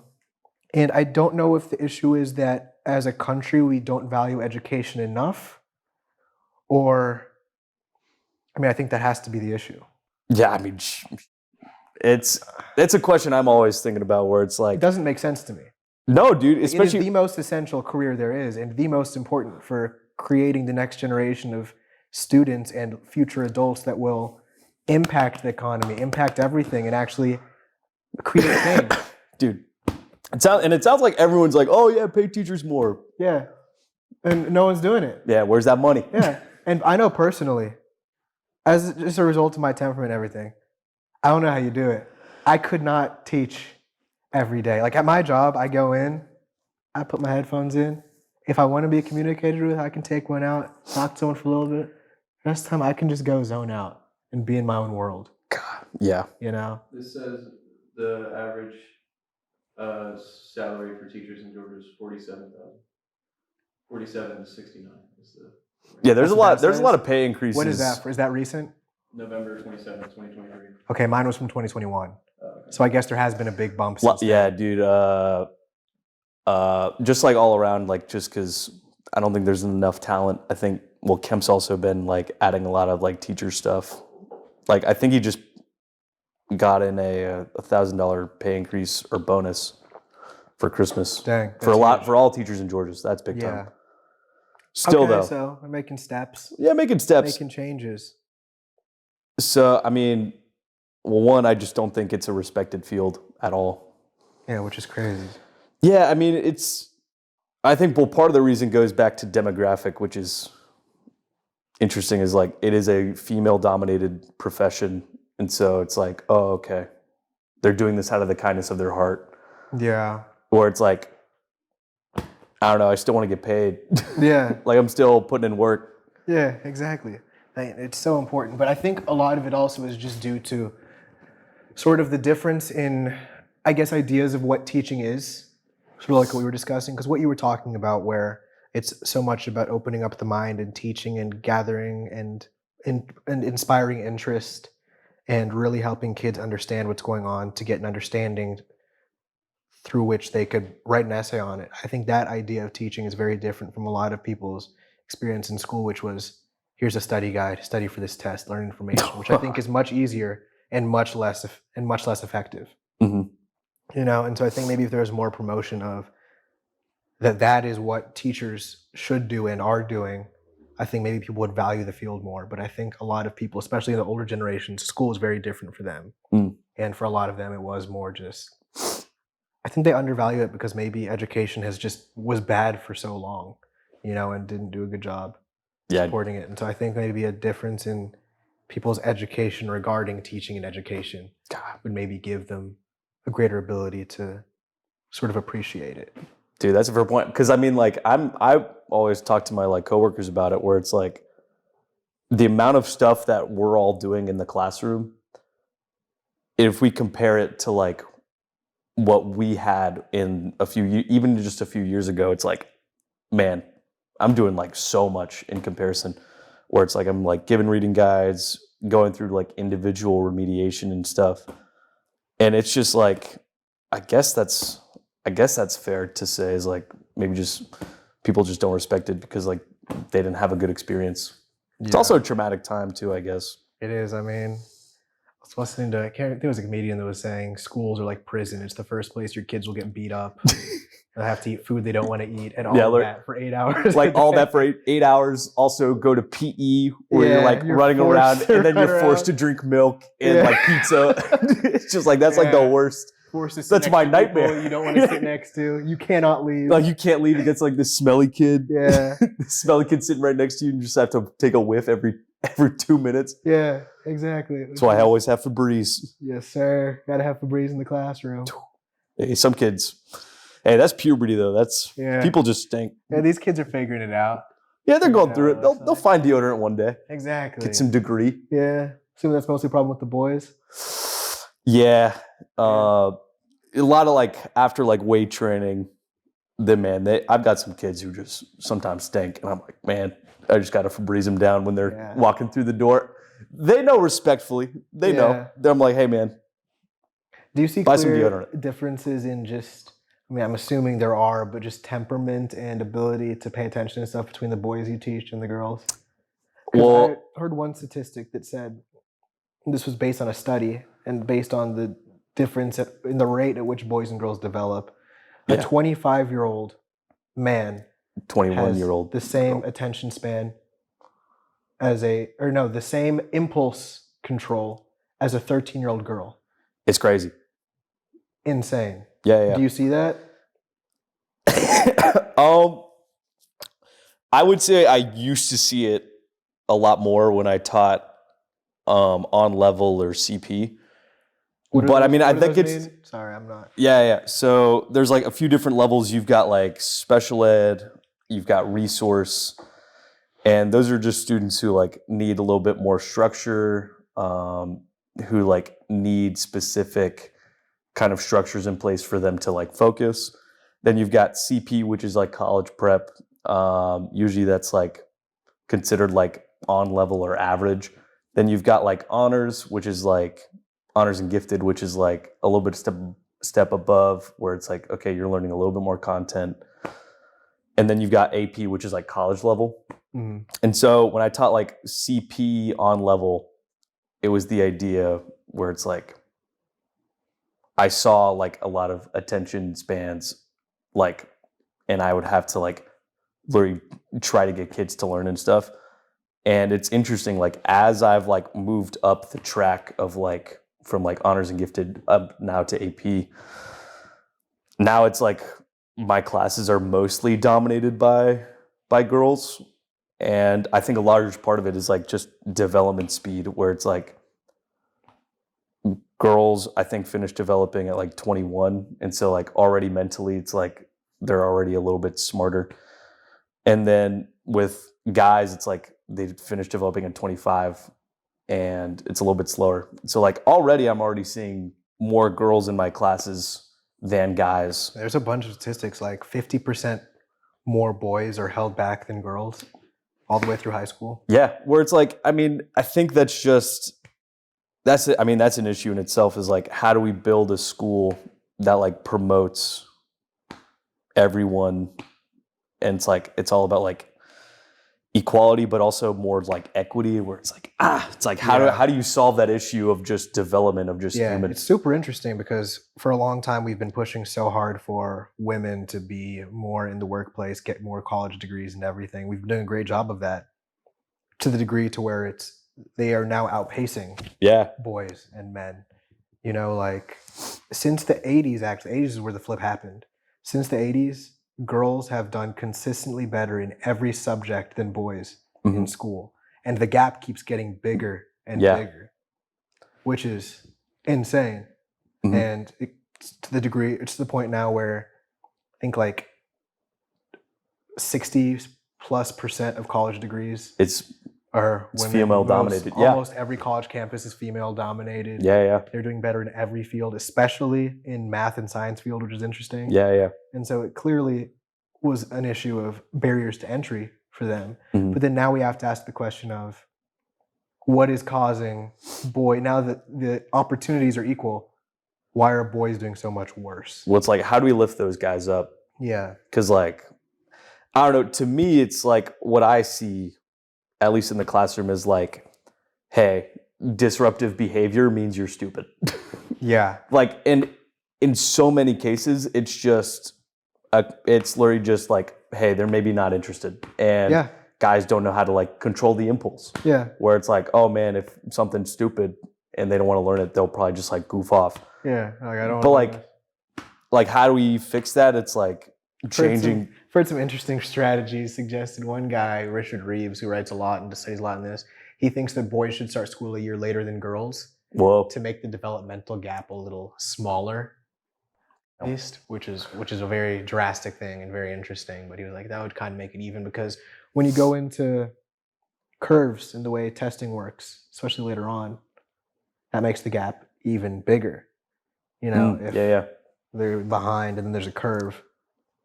And I don't know if the issue is that as a country we don't value education enough, or I mean, I think that has to be the issue. Yeah, I mean, it's a question I'm always thinking about where it's It like, doesn't make sense to me. no, dude, It is especially the most essential career there is, and the most important for creating the next generation of students and future adults that will impact the economy, impact everything, and actually create change. dude. It sounds like everyone's like, oh yeah, pay teachers more. Yeah. And no one's doing it. Yeah, where's that money? Yeah. And I know personally, as just a result of my temperament and everything, I don't know how you do it. I could not teach every day. Like at my job, I go in, I put my headphones in. If I want to be communicated with, I can take one out, talk to someone for a little bit. The rest of the time, I can just go zone out and be in my own world. God, yeah. This says the average salary for teachers in Georgia is $47,000. 47 to 69 is the Yeah, there's That's a what lot. that There's a says? lot of pay increases. What is that? Is that recent? November 27, 2023. Okay, mine was from 2021. Okay. So I guess there has been a big bump since then. Yeah, dude. Just like all around, like just because I don't think there's enough talent. I think Kemp's also been like adding a lot of like teacher stuff. Like I think he just got in a $1,000 pay increase or bonus for Christmas. Dang. For all teachers in Georgia. So that's big Yeah. time. Still Okay, though, so we're making steps, yeah, making steps. making changes. So I mean, well, one, I just don't think it's a respected field at all. Yeah, which is crazy. Yeah, I mean, I think, well, part of the reason goes back to demographic, which is interesting, is like it is a female-dominated profession. And so it's like, oh, okay. They're doing this out of the kindness of their heart. Yeah. Or it's like, I don't know, I still want to get paid. Yeah. Like I'm still putting in work. Yeah, exactly. It's so important. But I think a lot of it also is just due to sort of the difference in, I guess, ideas of what teaching is. Sort of like what we were discussing. Because what you were talking about, where it's so much about opening up the mind and teaching and gathering and inspiring interest and really helping kids understand what's going on to get an understanding through which they could write an essay on it. I think that idea of teaching is very different from a lot of people's experience in school, which was, here's a study guide, study for this test, learn information, which I think is much easier and much less effective. Mm-hmm. And so I think maybe if there was more promotion of that is what teachers should do and are doing, I think maybe people would value the field more. But I think a lot of people, especially the older generations, school is very different for them. And for a lot of them, it was more just, I think they undervalue it because maybe education was bad for so long, and didn't do a good job supporting it. And so I think maybe a difference in people's education regarding teaching and education would maybe give them a greater ability to sort of appreciate it. Dude, that's a fair point. Because I mean, like, I always talk to my like coworkers about it, where it's like the amount of stuff that we're all doing in the classroom. If we compare it to like what we had in even just a few years ago, it's like, man, I'm doing like so much in comparison. Where it's like I'm like giving reading guides, going through like individual remediation and stuff, and it's just like, I guess that's fair to say, is like maybe just people just don't respect it because like they didn't have a good experience. It's also a traumatic time too, I guess. It is. I mean, was listening to, I think it was a comedian that was saying schools are like prison. It's the first place your kids will get beat up. They'll have to eat food they don't want to eat, and all of that for 8 hours. Like all that for 8 hours. Also go to PE where you're like you're running around, forced to and then run you're forced to around. drink milk and like pizza. It's just like, that's like the worst. Forced to sit That's next my to people nightmare. you don't want to sit next to. You cannot leave. Like you can't leave against like this smelly kid. Yeah. The smelly kid sitting right next to you, and you just have to take a whiff every 2 minutes. Yeah, exactly. That's why I always have Febreze. Yes, sir. Gotta have Febreze in the classroom. Hey, some kids. Hey, that's puberty though. That's people just stink. Yeah, these kids are figuring it out. Yeah, they're going through it. They'll find deodorant one day. Exactly. Get some degree. Yeah. Assuming that's mostly a problem with the boys. Yeah. A lot of like after like weight training, I've got some kids who just sometimes stink, and I'm like, man, I just gotta Febreze them down when they're walking through the door. They know respectfully. They know. I'm like, hey man, do you see buy some clear deodorant. differences in just, I mean, I'm assuming there are, but just temperament and ability to pay attention and stuff between the boys you teach and the girls? Well, I heard one statistic that said, this was based on a study and based on the difference in the rate at which boys and girls develop. A 25-year-old man 21-year-old the same attention span as the same impulse control as a 13-year-old girl. It's crazy. Insane. Yeah. Do you see that? I would say I used to see it a lot more when I taught on level or CP. But I mean, I think it's... Sorry, I'm not... Yeah. So there's like a few different levels. You've got like special ed, you've got resource, and those are just students who like need a little bit more structure, who like need specific kind of structures in place for them to like focus. Then you've got CP, which is like college prep. Usually that's like considered like on level or average. Then you've got like honors, which is like honors and gifted, which is like a little bit step above, where it's like, okay, you're learning a little bit more content. And then you've got AP, which is like college level. Mm-hmm. And so when I taught like CP on level, it was the idea where it's like, I saw like a lot of attention spans, like, and I would have to like really try to get kids to learn and stuff. And it's interesting, like as I've like moved up the track of like from like honors and gifted up now to AP, now it's like my classes are mostly dominated by girls. And I think a large part of it is like just development speed, where it's like girls, I think, finish developing at like 21. And so like already mentally, it's like they're already a little bit smarter. And then with guys, it's like they finish developing at 25 and it's a little bit slower. So like I'm already seeing more girls in my classes than guys. There's a bunch of statistics, like 50% more boys are held back than girls all the way through high school. Yeah, where it's like, I mean, I think that's an issue in itself, is like, how do we build a school that like promotes everyone? And it's like, it's all about like equality, but also more like equity, where it's like, how do you solve that issue of just development of just humans? It's super interesting because for a long time we've been pushing so hard for women to be more in the workplace, get more college degrees and everything. We've been doing a great job of that, to the degree to where they are now outpacing boys and men. You know, like since the 80s, actually, 80s is where the flip happened. Since the 80s, girls have done consistently better in every subject than boys in school. And the gap keeps getting bigger and bigger, which is insane. And it's to the point now where I think like 60+% of college degrees are women. Female dominated. Almost every college campus is female dominated. They're doing better in every field, especially in math and science field, which is interesting. And so it clearly was an issue of barriers to entry for them. But then now we have to ask the question of what is causing now that the opportunities are equal, why are boys doing so much worse? Well, it's like, how do we lift those guys up? Yeah. Because like, I don't know, to me, it's like what I see, at least in the classroom, is like, hey, disruptive behavior means you're stupid. Yeah. Like, and in so many cases, it's literally just like, hey, they're maybe not interested. And Yeah. guys don't know how to like control the impulse. Yeah. Where it's like, oh man, if something's stupid and they don't want to learn it, they'll probably just like goof off. Yeah. Like, I don't But wanna- like how do we fix that? It's like changing. I've heard some interesting strategies suggested. One guy, Richard Reeves, who writes a lot and studies a lot in this, he thinks that boys should start school a year later than girls Whoa. to make the developmental gap a little smaller, at least, which is a very drastic thing and very interesting. But he was like, that would kind of make it even, because when you go into curves and the way testing works, especially later on, that makes the gap even bigger. You know, if Yeah. they're behind and then there's a curve.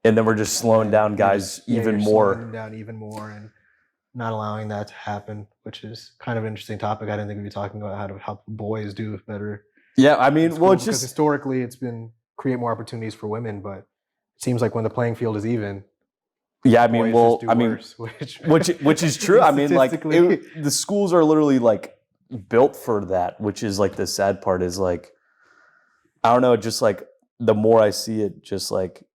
And then we're just slowing down You're guys just- yeah, even you're more. slowing them down even more and not allowing that to happen, which is kind of an interesting topic. I didn't think we'd be talking about how to help boys do better. Yeah, I mean, in well, school, it's because just historically it's been create more opportunities for women, but it seems like when the playing field is even, yeah. I mean, boys well, just do I mean, worse, which is true. I mean, like statistically. the schools are literally like built for that, which is like the sad part is like, I don't know, just like the more I see it, just like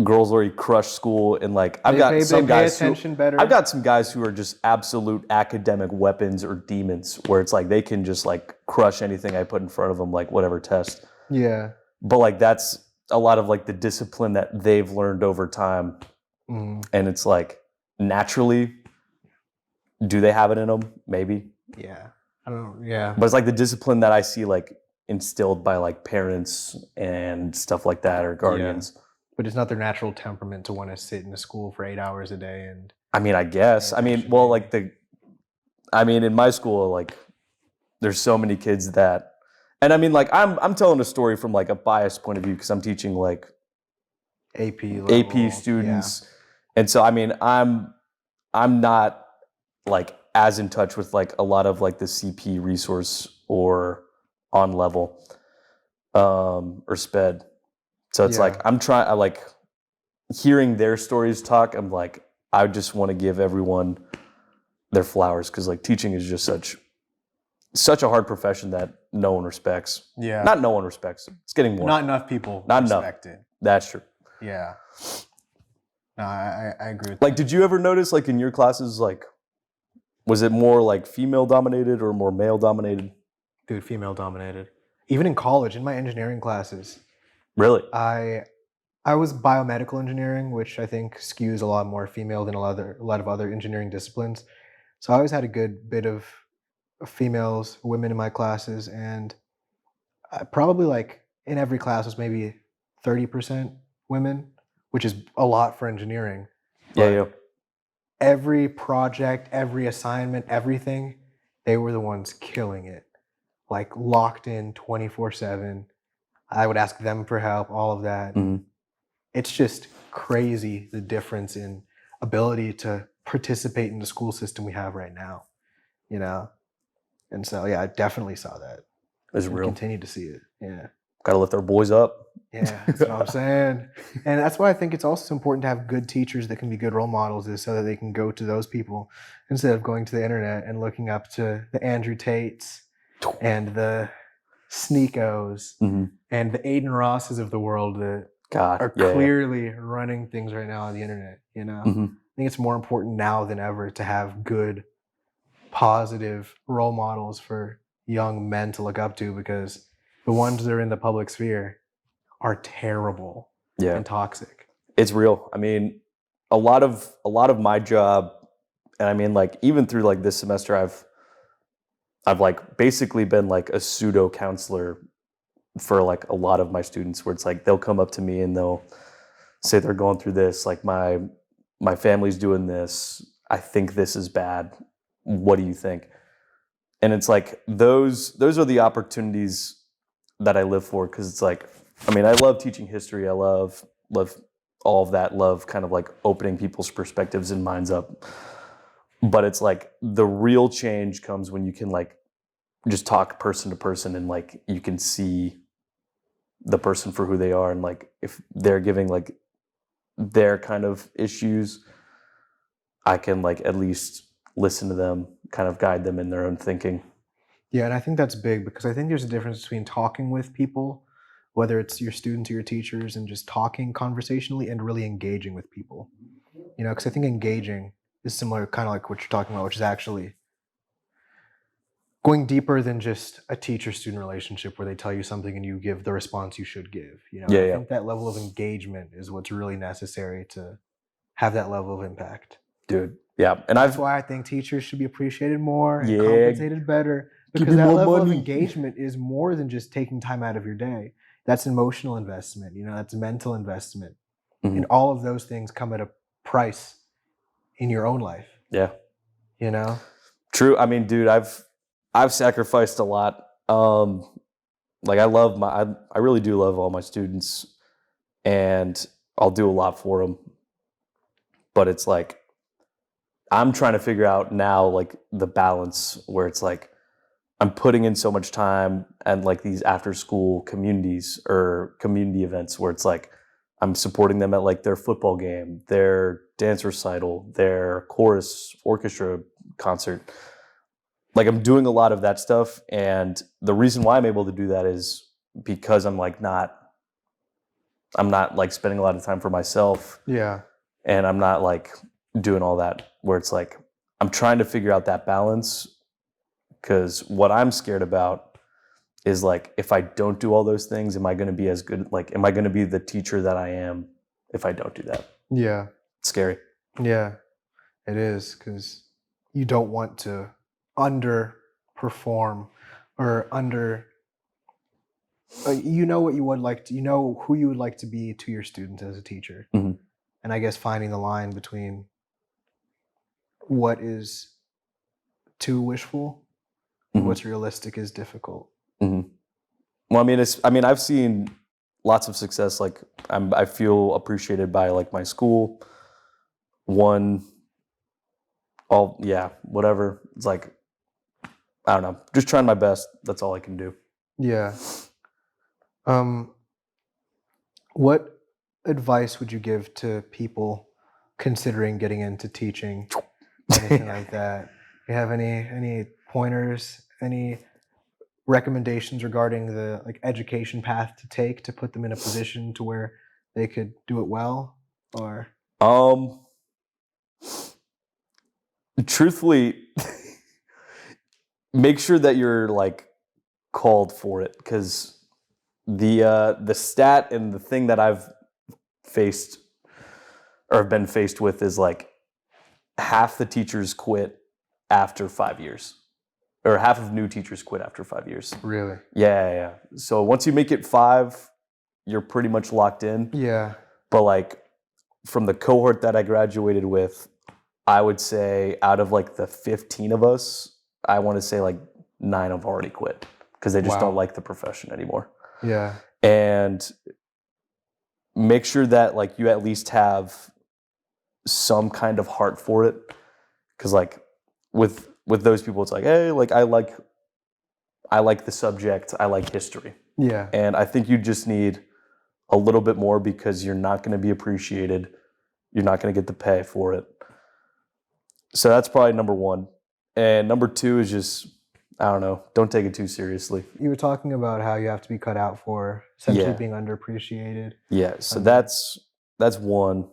girls already crush school and like I've got some guys who, attention better. I've got some guys who are just absolute academic weapons or demons where it's like they can just like crush anything I put in front of them, like whatever test. Yeah. But like that's a lot of like the discipline that they've learned over time. Mm, And it's like naturally, do they have it in them? Maybe. yeah. I don't know. Yeah. But it's like the discipline that I see like instilled by like parents and stuff like that or guardians. But it's not their natural temperament to want to sit in a school for 8 hours a day and I mean, I guess. Yeah, I mean, attention, well, maybe. like in my school, like there's so many kids that, and I mean, like I'm telling a story from like a biased point of view because I'm teaching like AP level. AP students, and so I mean, I'm not like as in touch with like a lot of like the CP resource or on level, or sped. So it's Yeah. like I like hearing their stories talk. I'm like, I just want to give everyone their flowers because like teaching is just such a hard profession that no one respects. Yeah. Not no one respects. It's getting more. Not enough people Not enough. respect it. That's true. Yeah. No, I agree with Like, did you ever notice like in your classes, like, was it more like female dominated or more male dominated? Dude, female dominated. Even in college, in my engineering classes, Really? I was biomedical engineering, which I think skews a lot more female than a lot of other engineering disciplines. So I always had a good bit of females, women in my classes, and probably like in every class was maybe 30% women, which is a lot for engineering. Yeah. Every project, every assignment, everything, they were the ones killing it. Like locked in 24/7. I would ask them for help, all of that. Mhm. It's just crazy the difference in ability to participate in the school system we have right now, you know? And so, yeah, I definitely saw that. It's And real. continue to see it. Yeah. Got to lift our boys up. Yeah, that's what I'm saying. And that's why I think it's also important to have good teachers that can be good role models, is so that they can go to those people instead of going to the internet and looking up to the Andrew Tates and the Sneekos Mhm. and the Aiden Rosses of the world that God. are yeah. clearly running things right now on the internet. You know, Mhm. I think it's more important now than ever to have good, positive role models for young men to look up to, because the ones that are in the public sphere are terrible Yeah. and toxic. It's real. I mean, a lot of my job, and I mean, like even through like this semester, I've like basically been like a pseudo counselor for like a lot of my students, where it's like they'll come up to me and they'll say they're going through this, like my family's doing this, I think this is bad, what do you think? And it's like those are the opportunities that I live for, because it's like, I mean, I love teaching history, I love all of that, love kind of like opening people's perspectives and minds up, but it's like the real change comes when you can like just talk person to person and like you can see the person for who they are, and like if they're giving like their kind of issues, I can like at least listen to them, kind of guide them in their own thinking. Yeah, and I think that's big because I think there's a difference between talking with people, whether it's your students or your teachers, and just talking conversationally and really engaging with people. Because I think engaging is similar, kind of like what you're talking about, which is actually going deeper than just a teacher-student relationship where they tell you something and you give the response you should give. Yeah, I yeah, think that level of engagement is what's really necessary to have that level of impact. dude. Yeah, and That's I've why I think teachers should be appreciated more and yeah, compensated better give because me that more level of money. engagement is more than just taking time out of your day. That's emotional investment, that's mental investment. And Mhm. all of those things come at a price in your own life, Yeah, you know? true. I mean, dude, I've sacrificed a lot. Like I really do love all my students, and I'll do a lot for them. But it's like I'm trying to figure out now, like the balance where it's like I'm putting in so much time and like these after school communities or community events where it's like I'm supporting them at like their football game, their dance recital, their chorus orchestra concert. Like I'm doing a lot of that stuff, and the reason why I'm able to do that is because I'm not like spending a lot of time for myself, Yeah. and I'm not like doing all that where it's like I'm trying to figure out that balance, because what I'm scared about is like if I don't do all those things, am I going to be as good? Like, am I going to be the teacher that I am if I don't do that? Yeah. It's scary. Yeah. It is because you don't want to underperform or you know what you would like to, you know who you would like to be to your students as a teacher. Mhm. And I guess finding the line between what is too wishful and Mhm. what's realistic is difficult. Mhm. Well, I mean, I've seen lots of success. Like, I feel appreciated by like my school. One, all, yeah, whatever. It's like I don't know, just trying my best. That's all I can do. Yeah. Um, what advice would you give to people considering getting into teaching, anything like that? You have any pointers, any recommendations regarding the like education path to take to put them in a position to where they could do it well? Or Um, truthfully, make sure that you're like called for it, because the stat and the thing that I've faced or have been faced with is like half the teachers quit after 5 years, or half of new teachers quit after 5 years. really? Yeah. So once you make it 5, you're pretty much locked in. Yeah. But like from the cohort that I graduated with, I would say out of like the 15 of us, I want to say like 9 have already quit because they just Wow. don't like the profession anymore. Yeah. And make sure that like you at least have some kind of heart for it, because like with those people, it's like, hey, like I like the subject, I like history, Yeah. and I think you just need a little bit more, because you're not going to be appreciated, you're not going to get the pay for it. So that's probably number one. And number two is just, I don't know, don't take it too seriously. You were talking about how you have to be cut out for essentially Yeah. being underappreciated. Yeah, so Under- that's one.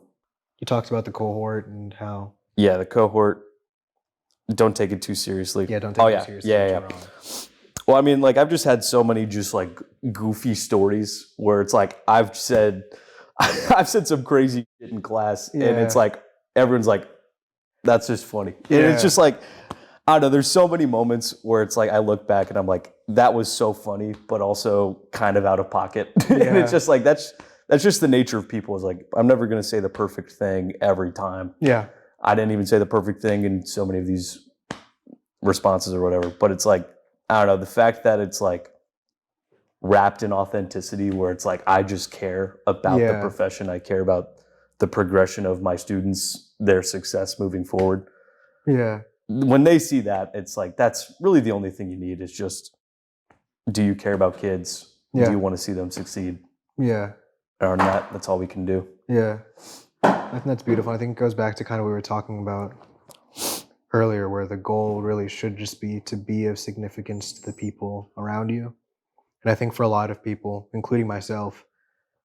You talked about the cohort and how Yeah, the cohort, don't take it too seriously. don't take it seriously. Yeah, what yeah. you're on. Well, I mean, like I've just had so many just like goofy stories where it's like I've said I've said some crazy shit in class, and it's Yeah. like everyone's like, that's just funny. And Yeah. it's just like, I don't know, there's so many moments where it's like I look back and I'm like, that was so funny, but also kind of out of pocket. And Yeah. it's just like that's just the nature of people. Is like I'm never gonna say the perfect thing every time. Yeah. I didn't even say the perfect thing in so many of these responses or whatever. But it's like, I don't know, the fact that it's like wrapped in authenticity, where it's like I just care about the Yeah. profession. I care about the progression of my students, their success moving forward. Yeah. When they see that, it's like that's really the only thing you need, is just, do you care about kids? Yeah. Do you want to see them succeed? Yeah. Or not, that's all we can do. Yeah. I think that's beautiful. I think it goes back to kind of what we were talking about earlier, where the goal really should just be to be of significance to the people around you. And I think for a lot of people, including myself,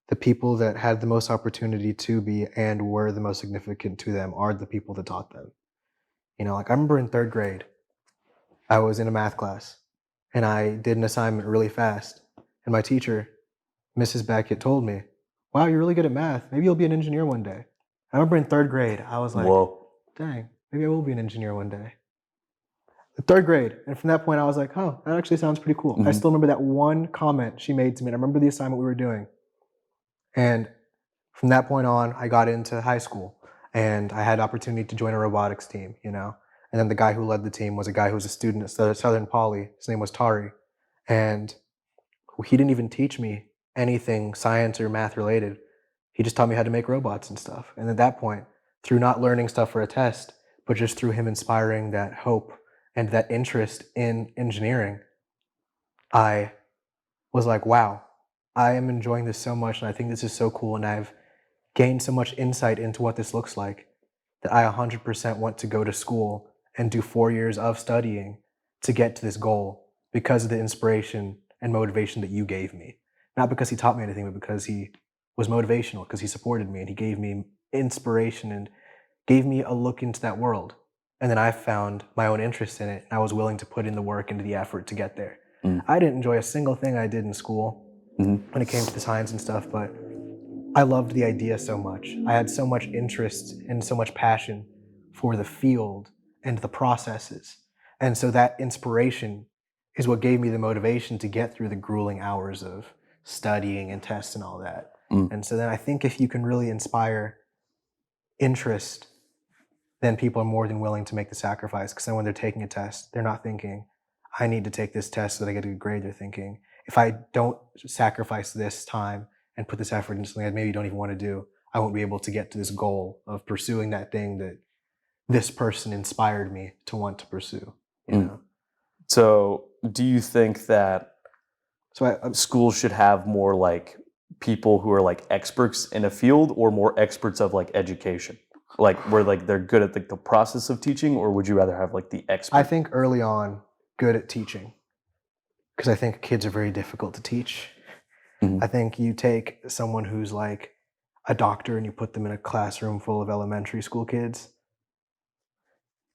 the people that had the most opportunity to be and were the most significant to them are the people that taught them. You know, like I remember in 3rd grade, I was in a math class and I did an assignment really fast. And my teacher, Mrs. Beckett, told me, "Wow, you're really good at math. Maybe you'll be an engineer one day." I remember in 3rd grade, I was like, Whoa. dang, maybe I will be an engineer one day. The 3rd grade. And from that point, I was like, oh, that actually sounds pretty cool. I still remember that one comment she made to me. And I remember the assignment we were doing. And from that point on, I got into high school and I had the opportunity to join a robotics team, you know. And then the guy who led the team was a guy who was a student at Southern Poly. His name was Tari. And he didn't even teach me anything science or math related. He just taught me how to make robots and stuff. And at that point, through not learning stuff for a test, but just through him inspiring that hope and that interest in engineering, I was like, wow, I am enjoying this so much and I think this is so cool and I've gained so much insight into what this looks like that I 100% want to go to school and do 4 years of studying to get to this goal because of the inspiration and motivation that you gave me. Not because he taught me anything, but because he was motivational, because he supported me and he gave me inspiration and gave me a look into that world. And then I found my own interest in it and I was willing to put in the work into the effort to get there. I didn't enjoy a single thing I did in school when it came to the science and stuff, but I loved the idea so much. I had so much interest and so much passion for the field and the processes. And so that inspiration is what gave me the motivation to get through the grueling hours of studying and tests and all that. And so then I think if you can really inspire interest, then people are more than willing to make the sacrifice. Because then when they're taking a test, they're not thinking, I need to take this test so that I get a good grade. They're thinking, if I don't sacrifice this time and put this effort into something I maybe don't even want to do, I won't be able to get to this goal of pursuing that thing that this person inspired me to want to pursue. You know? So do you think that So schools should have more like people who are like experts in a field or more experts of like education? Like where like they're good at the process of teaching, or would you rather have like the expert? I think early on, good at teaching, because I think kids are very difficult to teach. I think you take someone who's like a doctor and you put them in a classroom full of elementary school kids.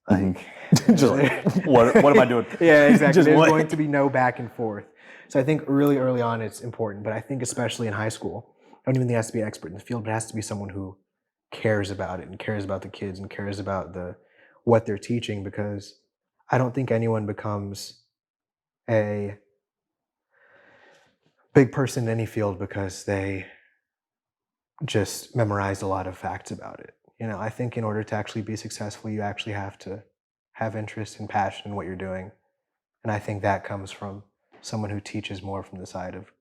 Like, Just like, what am I doing? Yeah, exactly. Just There's what? going to be no back and forth. So I think really early on it's important, but I think especially in high school, I don't even think it has to be an expert in the field, but it has to be someone who cares about it and cares about the kids and cares about what they're teaching, because I don't think anyone becomes a big person in any field because they just memorized a lot of facts about it. You know, I think in order to actually be successful, you actually have to have interest and passion in what you're doing. And I think that comes from someone who teaches more from the side of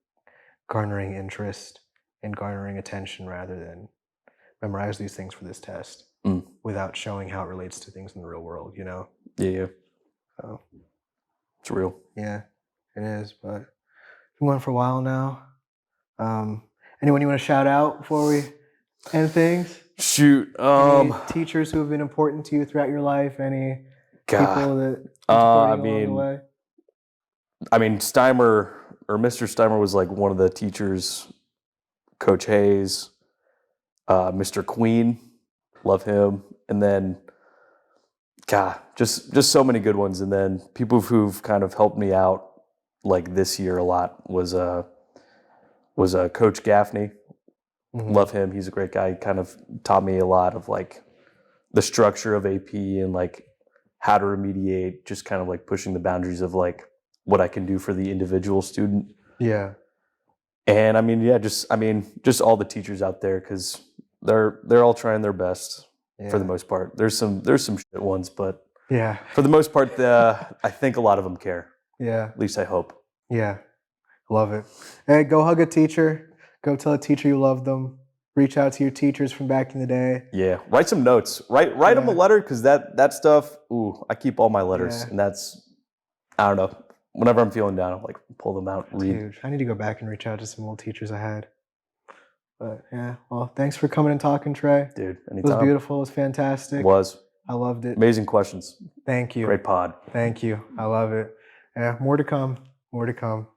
garnering interest and garnering attention rather than memorize these things for this test without showing how it relates to things in the real world, you know? Yeah. So, It's real. yeah, it is. But we've been going for a while now. Anyone you want to shout out before we end things? Shoot. Any teachers who have been important to you throughout your life? Any people that supported you along the way? I mean, Steimer or Mr. Steimer was like one of the teachers. Coach Hayes, Mr. Queen, love him, and then, God, just so many good ones. And then people who've kind of helped me out like this year a lot was Coach Gaffney. Love him. He's a great guy. He kind of taught me a lot of like the structure of AP and like how to remediate, just kind of like pushing the boundaries of like what I can do for the individual student. Yeah. And I mean, yeah, just all the teachers out there, because they're all trying their best for the most part. There's some shit ones, but Yeah. for the most part, I think a lot of them care. Yeah. At least I hope. Yeah. Love it. Hey, go hug a teacher. Go tell a teacher you love them. Reach out to your teachers from back in the day. Yeah. Write some notes. Write them a letter, because that stuff, I keep all my letters. Yeah. And that's, I don't know. Whenever I'm feeling down, I'll like pull them out, read. Huge. I need to go back and reach out to some old teachers I had. But yeah, well, thanks for coming and talking, Trey. Dude, It anytime. was beautiful. It was fantastic. It was. I loved it. Amazing questions. Thank you. Great pod. Thank you. I love it. Yeah, more to come. More to come.